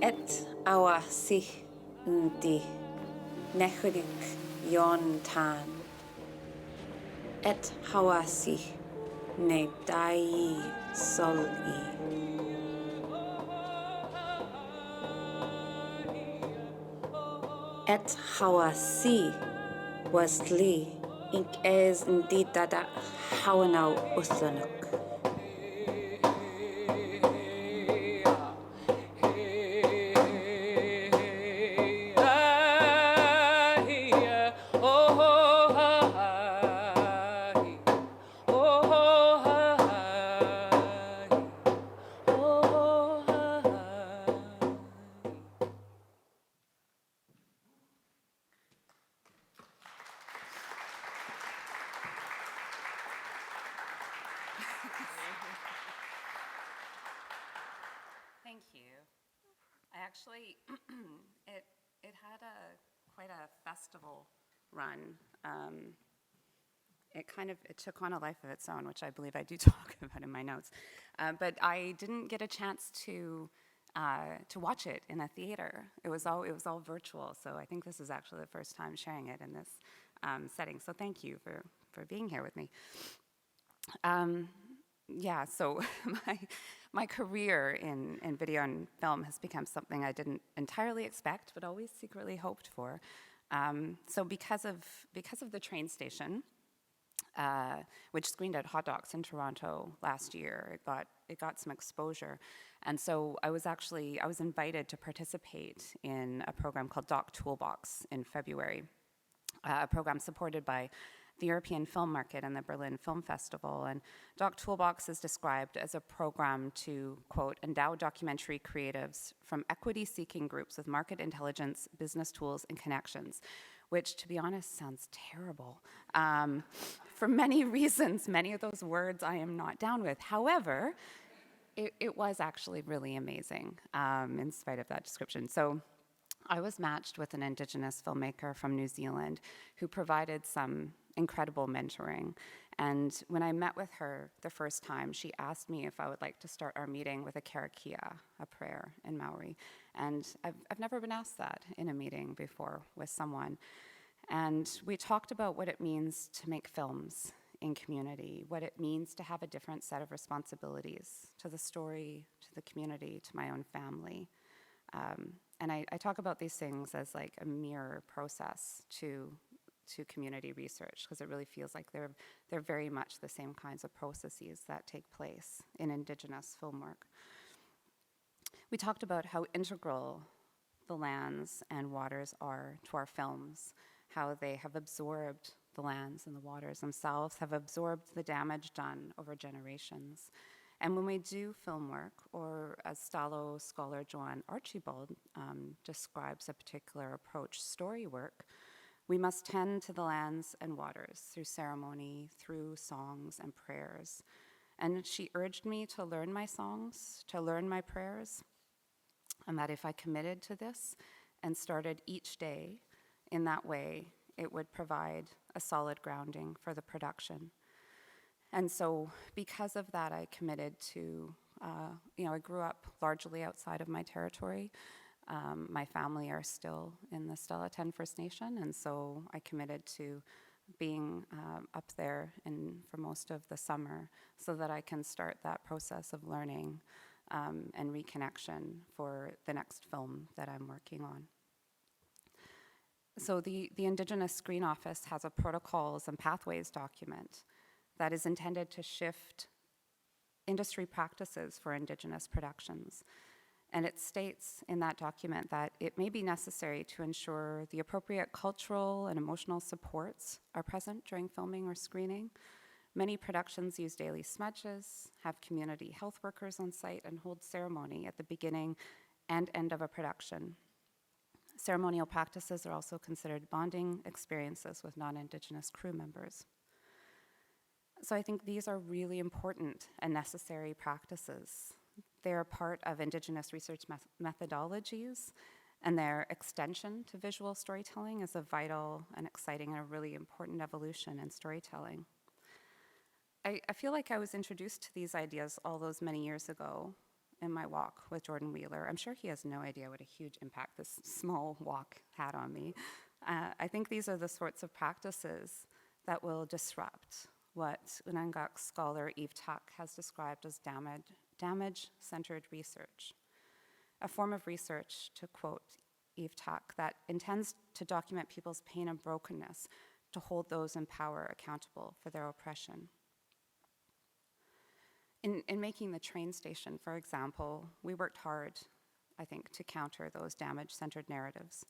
Et awa si ndi nehudik yon tan. Et hawasi ne dai sol I. Et hawasi was li ink es ndi dada hawanau uslanuk. Thank you. I actually, it had quite a festival run. It took on a life of its own, which I believe I do talk about in my notes. But I didn't get a chance to watch it in a theater. It was all virtual. So I think this is actually the first time sharing it in this setting. So thank you for being here with me. Yeah, so my career in video and film has become something I didn't entirely expect, but always secretly hoped for. So because of the train station, which screened at Hot Docs in Toronto last year, it got some exposure, and so I was invited to participate in a program called Doc Toolbox in February, a program supported by the European Film Market and the Berlin Film Festival. And Doc Toolbox is described as a program to, quote, endow documentary creatives from equity-seeking groups with market intelligence, business tools, and connections, which, to be honest, sounds terrible. For many reasons, many of those words I am not down with. However, it was actually really amazing, in spite of that description. So I was matched with an Indigenous filmmaker from New Zealand who provided some incredible mentoring. And when I met with her the first time, she asked me if I would like to start our meeting with a karakia, a prayer in Maori. And I've never been asked that in a meeting before with someone. And we talked about what it means to make films in community, what it means to have a different set of responsibilities to the story, to the community, to my own family. And I talk about these things as like a mirror process to community research, because it really feels like they're very much the same kinds of processes that take place in Indigenous film work. We talked about how integral the lands and waters are to our films, how they have absorbed the lands and the waters themselves, have absorbed the damage done over generations. And when we do film work, or as Stalo scholar Joanne Archibald describes a particular approach, story work, we must tend to the lands and waters through ceremony, through songs and prayers. And she urged me to learn my songs, to learn my prayers, and that if I committed to this and started each day in that way, it would provide a solid grounding for the production. And so because of that, I committed to, I grew up largely outside of my territory. My family are still in the Stella 10 First Nation, and so I committed to being up there for most of the summer so that I can start that process of learning and reconnection for the next film that I'm working on. So the Indigenous Screen Office has a protocols and pathways document that is intended to shift industry practices for Indigenous productions. And it states in that document that it may be necessary to ensure the appropriate cultural and emotional supports are present during filming or screening, Many productions use daily smudges, have community health workers on site, and hold ceremony at the beginning and end of a production. Ceremonial practices are also considered bonding experiences with non-Indigenous crew members. So I think these are really important and necessary practices. They are part of Indigenous research methodologies, and their extension to visual storytelling is a vital and exciting and a really important evolution in storytelling. I feel like I was introduced to these ideas all those many years ago in my walk with Jordan Wheeler. I'm sure he has no idea what a huge impact this small walk had on me. I think these are the sorts of practices that will disrupt what Unangak scholar Eve Tuck has described as damage-centered research, a form of research, to quote Eve Tuck, that intends to document people's pain and brokenness, to hold those in power accountable for their oppression. In making the train station, for example, we worked hard, I think, to counter those damage-centered narratives.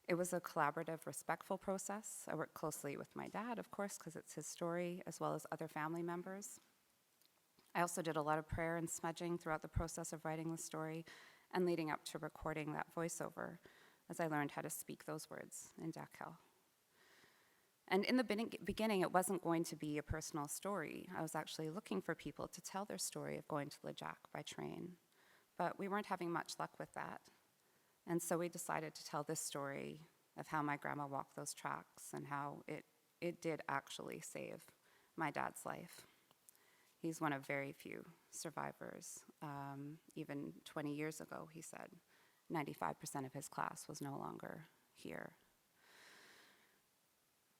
It was a collaborative, respectful process. I worked closely with my dad, of course, because it's his story, as well as other family members. I also did a lot of prayer and smudging throughout the process of writing the story and leading up to recording that voiceover, as I learned how to speak those words in Dakel. And in the beginning, it wasn't going to be a personal story. I was actually looking for people to tell their story of going to Lejac by train. But we weren't having much luck with that. And so we decided to tell this story of how my grandma walked those tracks and how it did actually save my dad's life. He's one of very few survivors. Even 20 years ago, he said, 95% of his class was no longer here.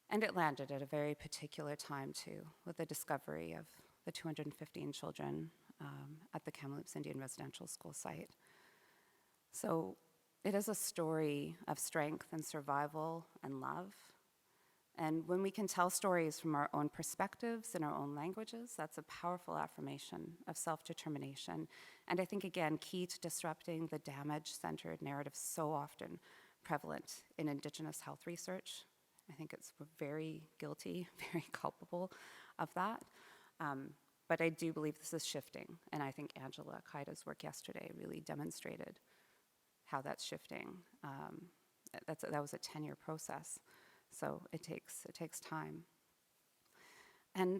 And it landed at a very particular time, too, with the discovery of the 215 children at the Kamloops Indian Residential School site. So it is a story of strength and survival and love. And when we can tell stories from our own perspectives in our own languages, that's a powerful affirmation of self-determination. And I think, again, key to disrupting the damage-centered narrative so often prevalent in Indigenous health research. I think it's very guilty, very culpable of that. But I do believe this is shifting. And I think Angela Kaida's work yesterday really demonstrated how that's shifting. That was a 10-year process. So it takes time. And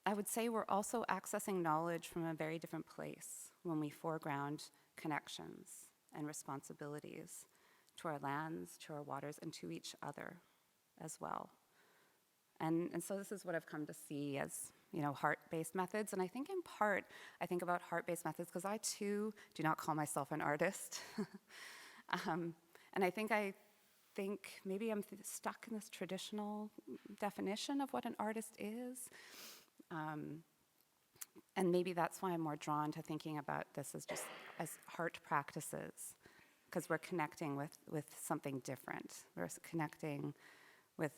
I would say we're also accessing knowledge from a very different place when we foreground connections and responsibilities to our lands, to our waters, and to each other as well. And so this is what I've come to see as, heart-based methods. And I think in part, I think about heart-based methods because I too do not call myself an artist. And I think maybe I'm stuck in this traditional definition of what an artist is. And maybe that's why I'm more drawn to thinking about this as heart practices, because we're connecting with something different. We're connecting with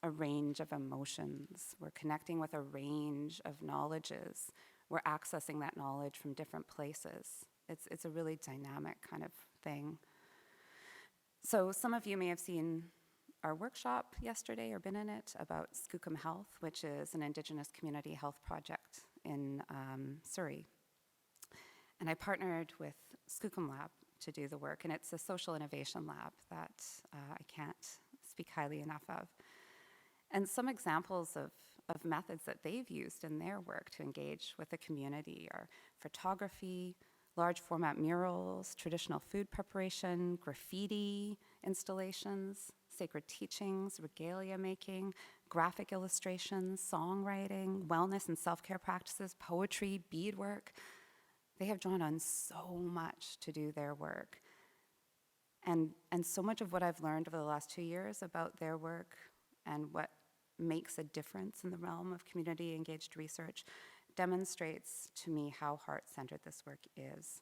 a range of emotions. We're connecting with a range of knowledges. We're accessing that knowledge from different places. It's a really dynamic kind of thing. So some of you may have seen our workshop yesterday or been in it about Skookum Health, which is an Indigenous community health project in Surrey. And I partnered with Skookum Lab to do the work, and it's a social innovation lab that I can't speak highly enough of. And some examples of methods that they've used in their work to engage with the community are photography, large format murals, traditional food preparation, graffiti installations, sacred teachings, regalia making, graphic illustrations, songwriting, wellness and self-care practices, poetry, beadwork. They have drawn on so much to do their work. And so much of what I've learned over the last 2 years about their work and what makes a difference in the realm of community-engaged research demonstrates to me how heart-centered this work is.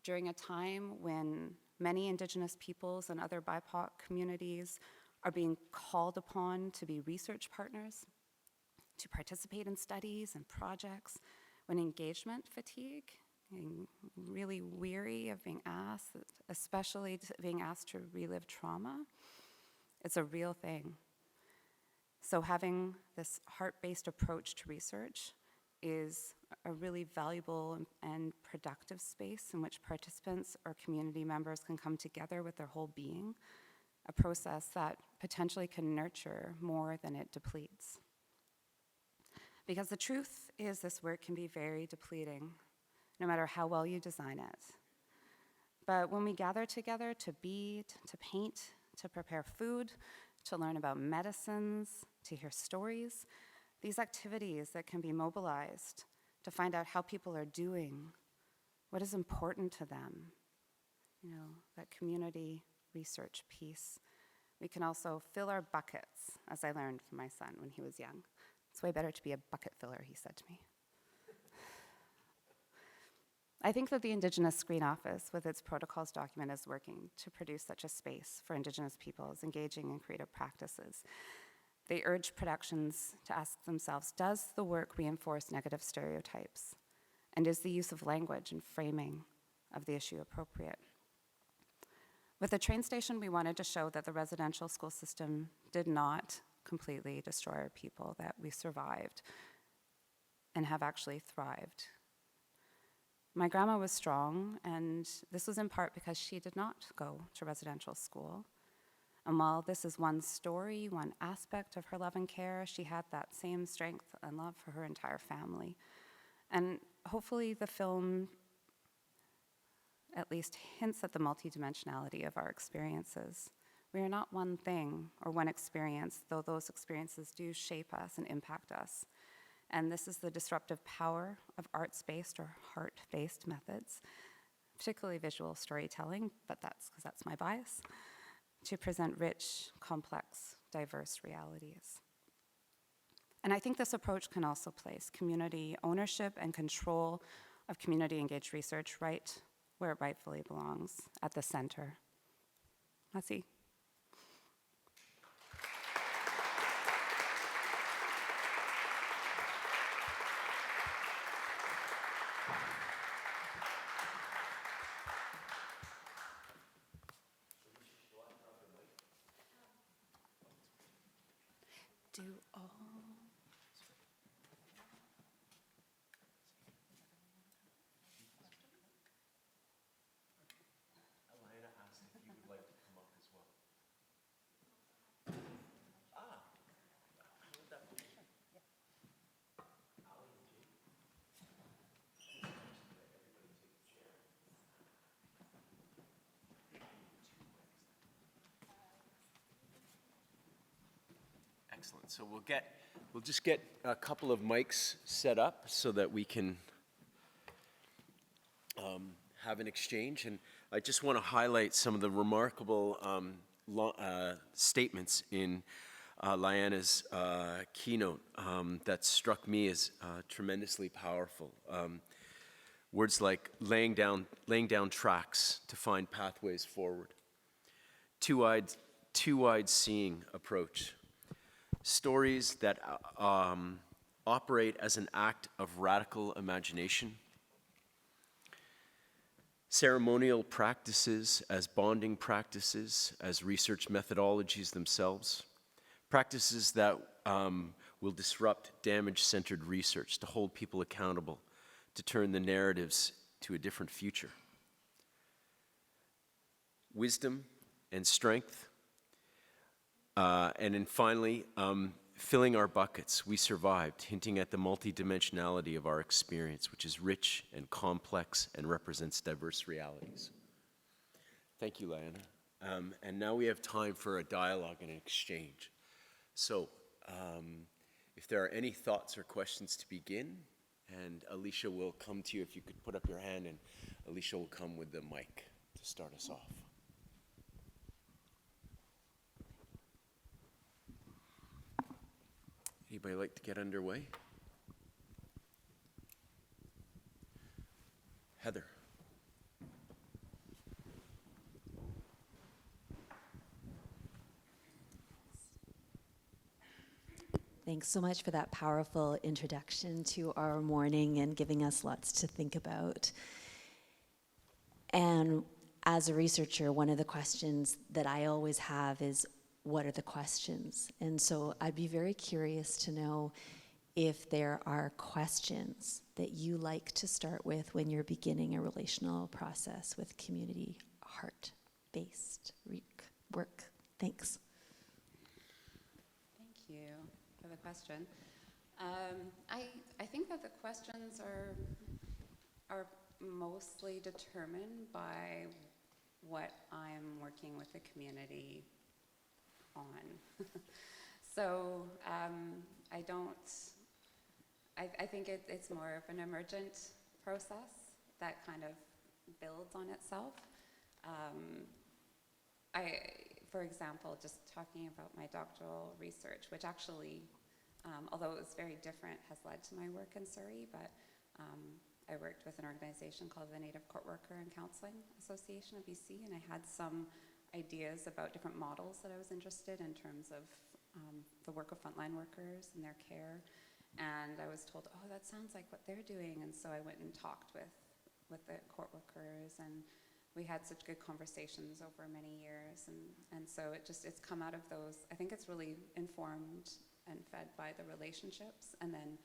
During a time when many Indigenous peoples and other BIPOC communities are being called upon to be research partners, to participate in studies and projects, when engagement fatigue, being really weary of being asked, especially being asked to relive trauma, it's a real thing. So having this heart-based approach to research is a really valuable and productive space in which participants or community members can come together with their whole being, a process that potentially can nurture more than it depletes. Because the truth is this work can be very depleting, no matter how well you design it. But when we gather together to be, to paint, to prepare food, to learn about medicines, to hear stories, these activities that can be mobilized to find out how people are doing, what is important to them, that community research piece. We can also fill our buckets, as I learned from my son when he was young. It's way better to be a bucket filler, he said to me. I think that the Indigenous Screen Office, with its protocols document, is working to produce such a space for Indigenous peoples engaging in creative practices. They urge productions to ask themselves, does the work reinforce negative stereotypes? And is the use of language and framing of the issue appropriate? With the train station, we wanted to show that the residential school system did not completely destroy our people, that we survived and have actually thrived. My grandma was strong, and this was in part because she did not go to residential school. And while this is one story, one aspect of her love and care, she had that same strength and love for her entire family. And hopefully the film at least hints at the multidimensionality of our experiences. We are not one thing or one experience, though those experiences do shape us and impact us. And this is the disruptive power of arts-based or heart-based methods, particularly visual storytelling, but that's because that's my bias, to present rich, complex, diverse realities. And I think this approach can also place community ownership and control of community-engaged research right where it rightfully belongs, at the center. Merci. Do all. Lyana asked if you would like to come up as well. Excellent. So we'll just get a couple of mics set up so that we can have an exchange. And I just want to highlight some of the remarkable statements in Lyana's keynote that struck me as tremendously powerful. Words like laying down tracks to find pathways forward, two-eyed seeing approach, stories that operate as an act of radical imagination, ceremonial practices as bonding practices, as research methodologies themselves, practices that will disrupt damage-centered research to hold people accountable, to turn the narratives to a different future. Wisdom and strength. And then finally, filling our buckets. We survived, hinting at the multidimensionality of our experience, which is rich and complex and represents diverse realities. Thank you, Lyana. And now we have time for a dialogue and an exchange. So, if there are any thoughts or questions to begin, and Alicia will come to you if you could put up your hand, and Alicia will come with the mic to start us off. Anybody like to get underway? Heather. Thanks so much for that powerful introduction to our morning and giving us lots to think about. And as a researcher, one of the questions that I always have is, what are the questions? And so I'd be very curious to know if there are questions that you like to start with when you're beginning a relational process with community heart-based work. Thanks. Thank you for the question. I think that the questions are mostly determined by what I'm working with the community on. So I think it's more of an emergent process that kind of builds on itself. For example, just talking about my doctoral research, which actually, although it was very different, has led to my work in Surrey, but I worked with an organization called the Native Court Worker and Counselling Association of BC, and I had some ideas about different models that I was interested in terms of the work of frontline workers and their care. And I was told, oh, that sounds like what they're doing. And so I went and talked with the court workers, and we had such good conversations over many years. And so it's come out of those. I think it's really informed and fed by the relationships, and then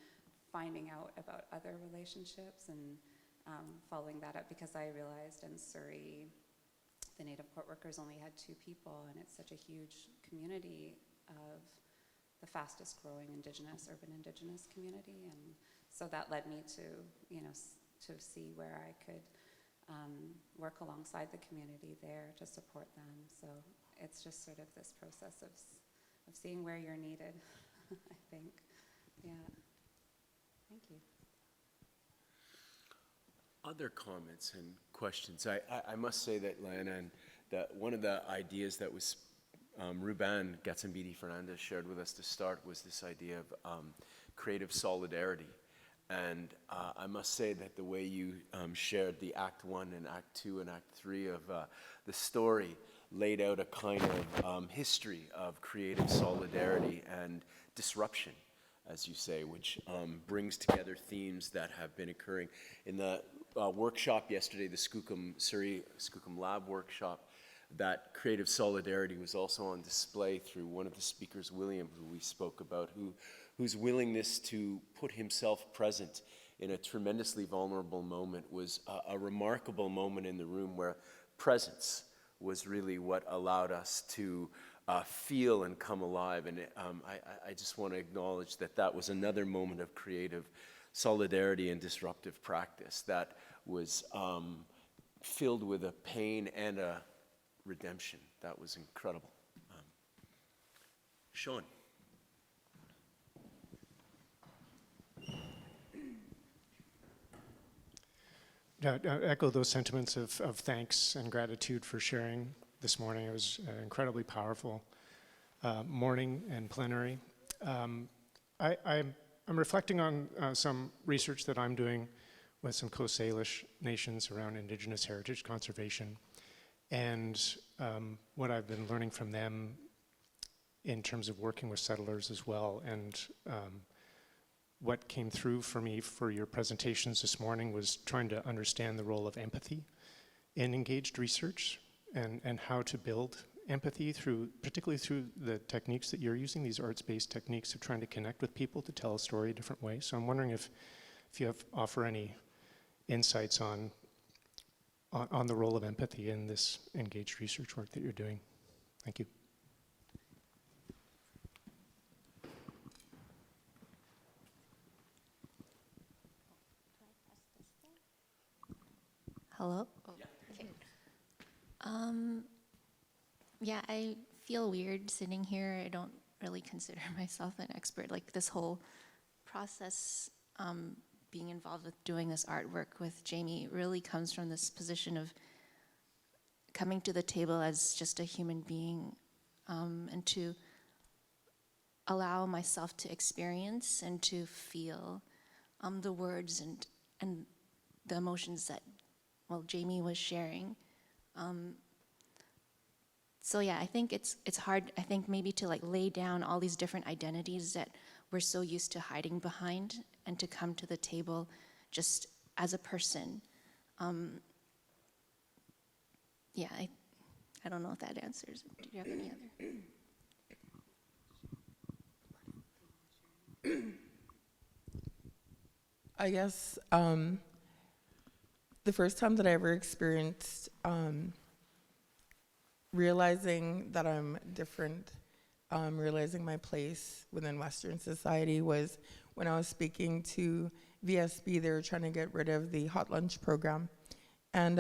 finding out about other relationships and following that up, because I realized in Surrey, the Native court workers only had 2 people, and it's such a huge community of the fastest growing urban Indigenous community. And so that led me to, to see where I could work alongside the community there to support them. So it's just sort of this process of seeing where you're needed, I think. Yeah. Thank you. Other comments and questions? I must say that, Lyana, and that one of the ideas that was Ruben Gatsenbidi-Fernandez shared with us to start was this idea of creative solidarity. And I must say that the way you shared the Act 1 and Act 2 and Act 3 of the story laid out a kind of history of creative solidarity and disruption, as you say, which brings together themes that have been occurring. In the workshop yesterday, the Surrey Skookum Lab workshop, that creative solidarity was also on display through one of the speakers, William, who we spoke about, whose willingness to put himself present in a tremendously vulnerable moment was a remarkable moment in the room, where presence was really what allowed us to feel and come alive. And I just want to acknowledge that that was another moment of creative solidarity and disruptive practice that was filled with a pain and a redemption. That was incredible. Sean. Yeah, echo those sentiments of thanks and gratitude for sharing this morning. It was incredibly powerful morning and plenary. I'm reflecting on some research that I'm doing with some Coast Salish nations around Indigenous heritage conservation, and what I've been learning from them in terms of working with settlers as well. And what came through for me for your presentations this morning was trying to understand the role of empathy in engaged research, and how to build empathy particularly through the techniques that you're using, these arts-based techniques of trying to connect with people to tell a story a different way. So I'm wondering if you offer any insights on the role of empathy in this engaged research work that you're doing. Thank you. Hello? Okay. Yeah, I feel weird sitting here. I don't really consider myself an expert. Like, this whole process, being involved with doing this artwork with Jamie, really comes from this position of coming to the table as just a human being, and to allow myself to experience and to feel the words and the emotions that, well, Jamie was sharing. So yeah, I think it's hard, I think, maybe to like lay down all these different identities that we're so used to hiding behind, and to come to the table just as a person. Yeah, I don't know if that answers. Do you have any other? I guess the first time that I ever experienced realizing that I'm different, realizing my place within Western society was when I was speaking to VSB. They were trying to get rid of the hot lunch program. And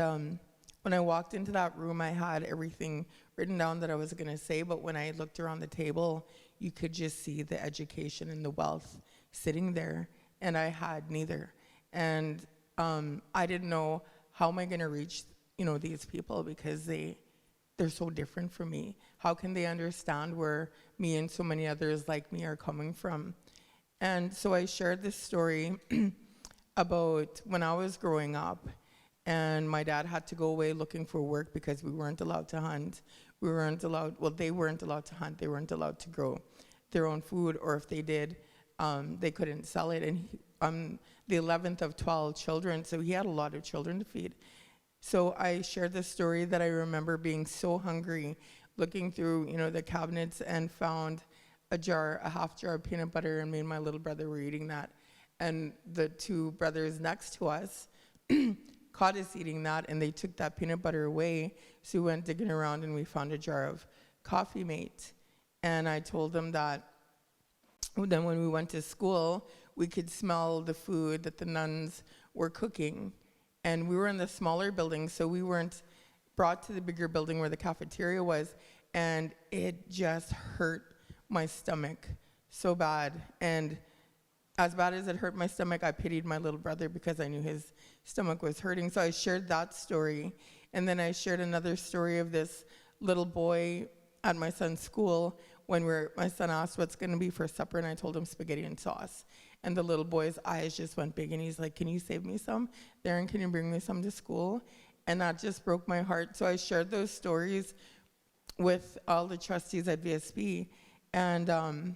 when I walked into that room, I had everything written down that I was going to say, but when I looked around the table, you could just see the education and the wealth sitting there, and I had neither. And I didn't know, how am I going to reach, these people, because they're so different from me. How can they understand where me and so many others like me are coming from? And so I shared this story about when I was growing up, and my dad had to go away looking for work because we weren't allowed to hunt. They weren't allowed to hunt. They weren't allowed to grow their own food, or if they did, they couldn't sell it. And I'm the 11th of 12 children, so he had a lot of children to feed. So I shared this story that I remember being so hungry, looking through, the cabinets, and found a half jar of peanut butter, and me and my little brother were eating that. And the two brothers next to us caught us eating that, and they took that peanut butter away. So we went digging around, and we found a jar of Coffee Mate. And I told them that then when we went to school, we could smell the food that the nuns were cooking. And we were in the smaller building, so we weren't brought to the bigger building where the cafeteria was, and it just hurt my stomach so bad. And as bad as it hurt my stomach, I pitied my little brother because I knew his stomach was hurting. So I shared that story. And then I shared another story of this little boy at my son's school when my son asked what's going to be for supper, and I told him spaghetti and sauce. And the little boy's eyes just went big, and he's like, "Can you save me some? Darren, can you bring me some to school?" And that just broke my heart. So I shared those stories with all the trustees at VSB, and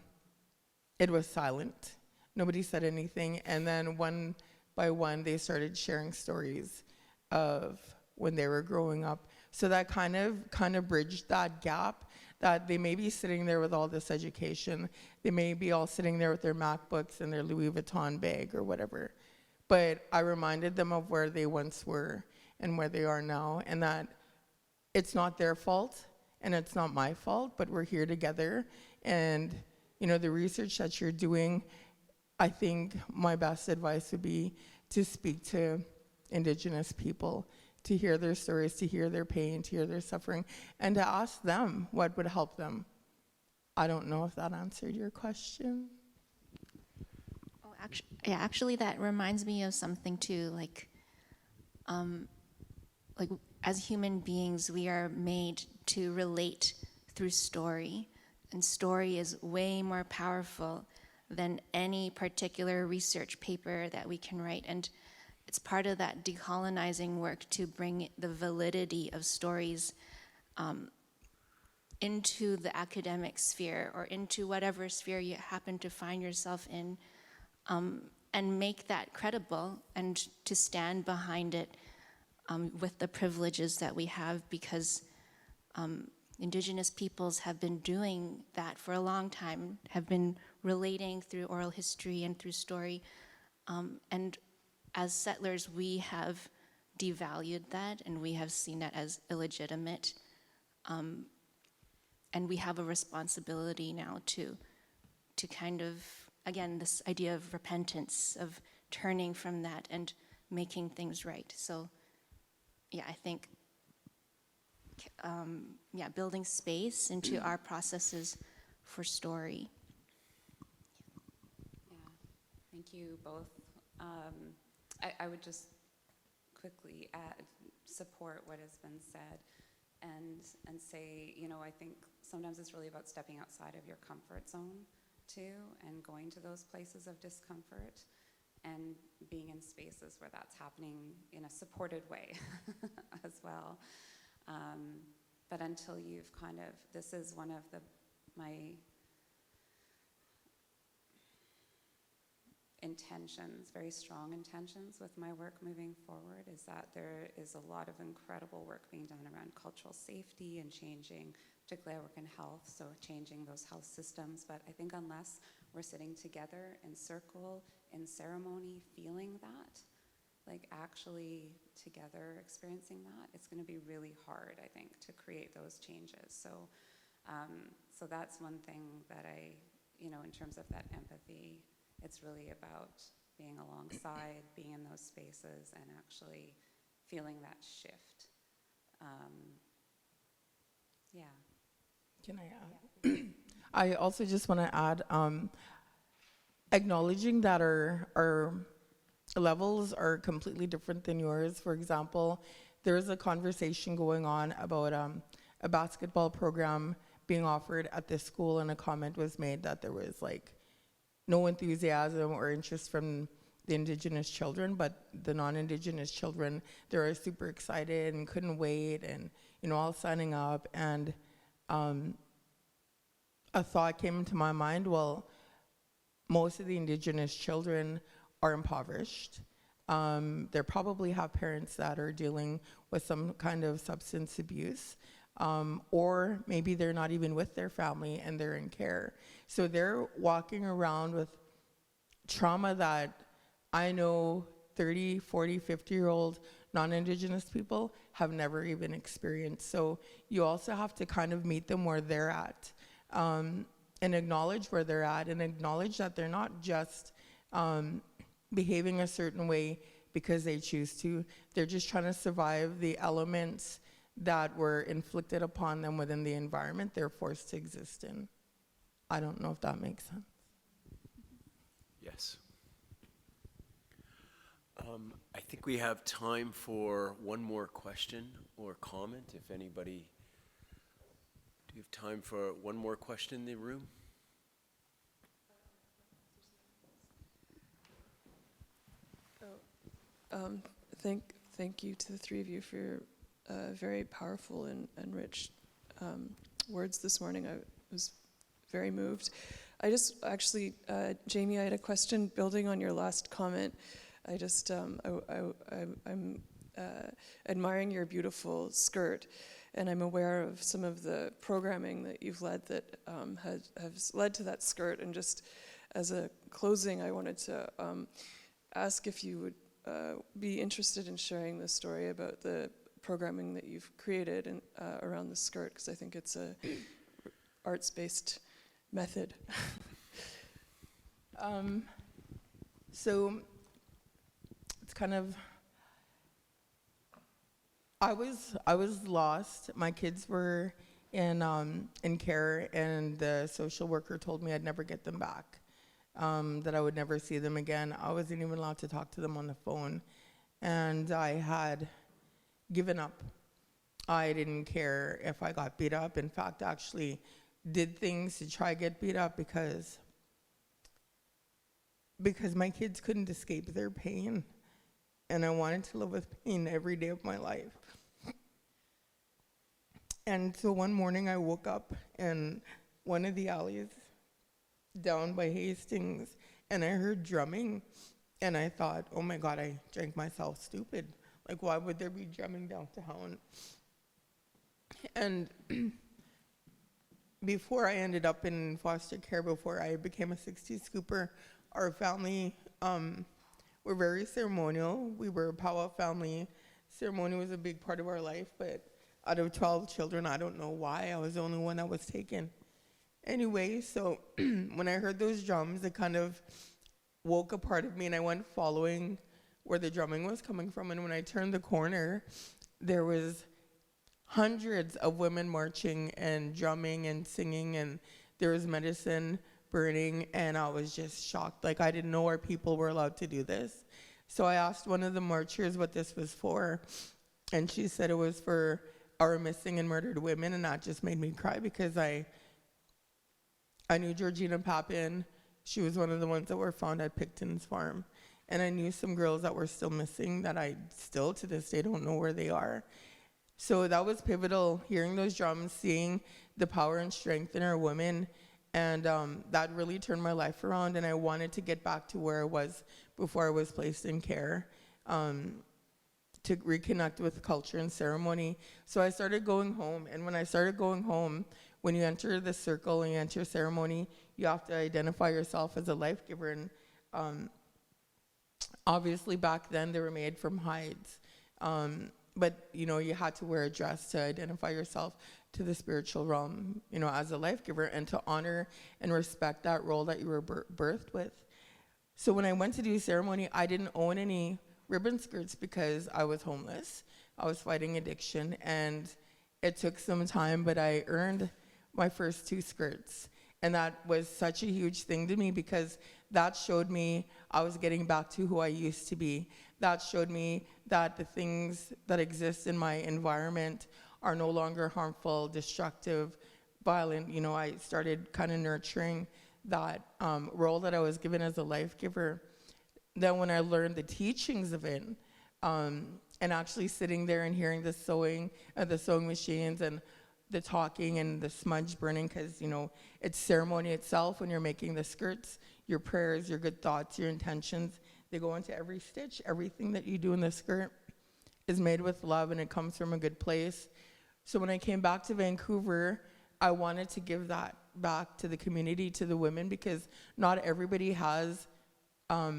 it was silent. Nobody said anything. And then one by one, they started sharing stories of when they were growing up. So that kind of bridged that gap, that they may be sitting there with all this education. They may be all sitting there with their MacBooks and their Louis Vuitton bag or whatever. But I reminded them of where they once were and where they are now, and that it's not their fault and it's not my fault, but we're here together. And, the research that you're doing, I think my best advice would be to speak to Indigenous people, to hear their stories, to hear their pain, to hear their suffering, and to ask them what would help them. I don't know if that answered your question. Oh, actually, that reminds me of something too. Like as human beings, we are made to relate through story, and story is way more powerful than any particular research paper that we can write. And it's part of that decolonizing work to bring the validity of stories into the academic sphere, or into whatever sphere you happen to find yourself in, and make that credible, and to stand behind it with the privileges that we have, because Indigenous peoples have been doing that for a long time, have been relating through oral history and through story. And as settlers, we have devalued that, and we have seen that as illegitimate. And we have a responsibility now to kind of, again, this idea of repentance, of turning from that and making things right. So, yeah, I think, building space into our processes for story. Yeah, thank you both. I would just quickly support what has been said, and say, I think sometimes it's really about stepping outside of your comfort zone too, and going to those places of discomfort, and being in spaces where that's happening in a supported way as well. But until you've this is one of my intentions, very strong intentions with my work moving forward, is that there is a lot of incredible work being done around cultural safety and changing particularly I work in health, so changing those health systems. But I think unless we're sitting together in circle, in ceremony, feeling that, like actually together experiencing that, it's going to be really hard, I think, to create those changes. So, so that's one thing that I, you know, in terms of that empathy, it's really about being alongside, being in those spaces, and actually feeling that shift. Yeah. Can I add? I also just want to add, acknowledging that our levels are completely different than yours. For example, there's a conversation going on about a basketball program being offered at this school, and a comment was made that there was like no enthusiasm or interest from the Indigenous children, but the non-Indigenous children, they were super excited and couldn't wait, and you know, all signing up. And a thought came into my mind, well, most of the Indigenous children are impoverished. They probably have parents that are dealing with some kind of substance abuse, or maybe they're not even with their family and they're in care. So they're walking around with trauma that I know 30, 40, 50-year-old non-Indigenous people have never even experienced. So you also have to kind of meet them where they're at, and acknowledge where they're at, and acknowledge that they're not just behaving a certain way because they choose to. They're just trying to survive the elements that were inflicted upon them within the environment they're forced to exist in. I don't know if that makes sense. Yes. I think we have time for one more question or comment, if anybody. Do you have time for one more question in the room? Thank you to the three of you for your very powerful and rich words this morning. I was very moved. I just actually, Jamie, I had a question building on your last comment. I just, I'm admiring your beautiful skirt, and I'm aware of some of the programming that you've led that has led to that skirt. And just as a closing, I wanted to ask if you would be interested in sharing the story about the programming that you've created and around the skirt, because I think it's a arts-based method. So it's kind of, I was lost. My kids were in care, and the social worker told me I'd never get them back, that I would never see them again. I wasn't even allowed to talk to them on the phone, and I had given up. I didn't care if I got beat up. In fact, actually did things to try to get beat up because my kids couldn't escape their pain, and I wanted to live with pain every day of my life. And so one morning I woke up in one of the alleys down by Hastings, and I heard drumming, and I thought, oh my God, I drank myself stupid. Like, why would there be drumming downtown? And before I ended up in foster care, before I became a 60 scooper, our family were very ceremonial. We were a powwow family. Ceremony was a big part of our life, but out of 12 children, I don't know why, I was the only one that was taken. Anyway, so when I heard those drums, it kind of woke a part of me, and I went following where the drumming was coming from. And when I turned the corner, there was hundreds of women marching and drumming and singing, and there was medicine burning, and I was just shocked. Like, I didn't know our people were allowed to do this. So I asked one of the marchers what this was for, and she said it was for our missing and murdered women, and that just made me cry, because I knew Georgina Papin. She was one of the ones that were found at Picton's farm. And I knew some girls that were still missing that I still to this day don't know where they are. So that was pivotal, hearing those drums, seeing the power and strength in our women. And that really turned my life around, and I wanted to get back to where I was before I was placed in care, to reconnect with culture and ceremony. So I started going home, and when I started going home, when you enter the circle and you enter ceremony, you have to identify yourself as a life giver. And obviously back then they were made from hides. But, you know, you had to wear a dress to identify yourself to the spiritual realm, you know, as a life giver, and to honor and respect that role that you were birthed with. So when I went to do ceremony, I didn't own any ribbon skirts because I was homeless. I was fighting addiction, and it took some time, but I earned my first 2 skirts. And that was such a huge thing to me because that showed me I was getting back to who I used to be. That showed me that the things that exist in my environment are no longer harmful, destructive, violent. You know, I started kind of nurturing that role that I was given as a life giver. Then when I learned the teachings of it, and actually sitting there and hearing the sewing machines and the talking and the smudge burning, because, you know, it's ceremony itself when you're making the skirts, your prayers, your good thoughts, your intentions, they go into every stitch. Everything that you do in the skirt is made with love, and it comes from a good place. So when I came back to Vancouver, I wanted to give that back to the community, to the women, because not everybody has a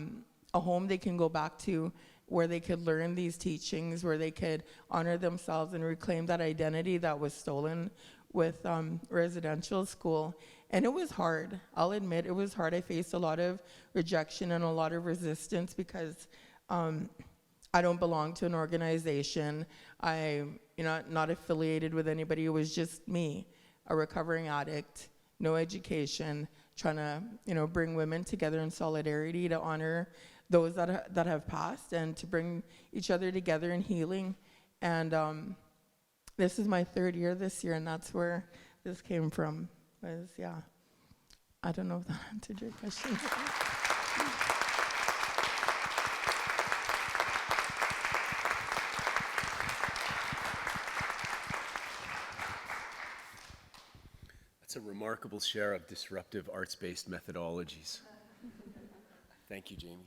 home they can go back to where they could learn these teachings, where they could honor themselves and reclaim that identity that was stolen with residential school. And it was hard. I'll admit it was hard. I faced a lot of rejection and a lot of resistance because I don't belong to an organization. I'm not affiliated with anybody. It was just me, a recovering addict, no education, trying to bring women together in solidarity to honor those that have passed and to bring each other together in healing. And this is my 3rd year this year, and that's where this came from. I don't know if that answered your question. That's a remarkable share of disruptive arts-based methodologies. Thank you, Jamie.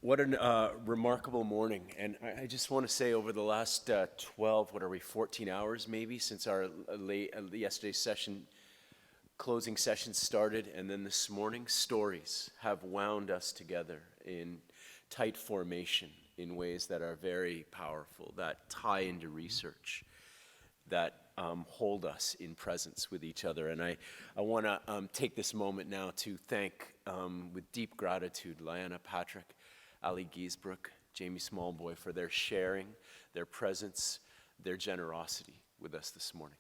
What a remarkable morning. And I just want to say over the last 14 hours maybe, since our yesterday's session, closing session started, and then this morning, stories have wound us together in tight formation in ways that are very powerful, that tie into research, that hold us in presence with each other. And I want to take this moment now to thank, with deep gratitude, Lyana Patrick, Giesbrecht, Jamie Smallboy for their sharing, their presence, their generosity with us this morning.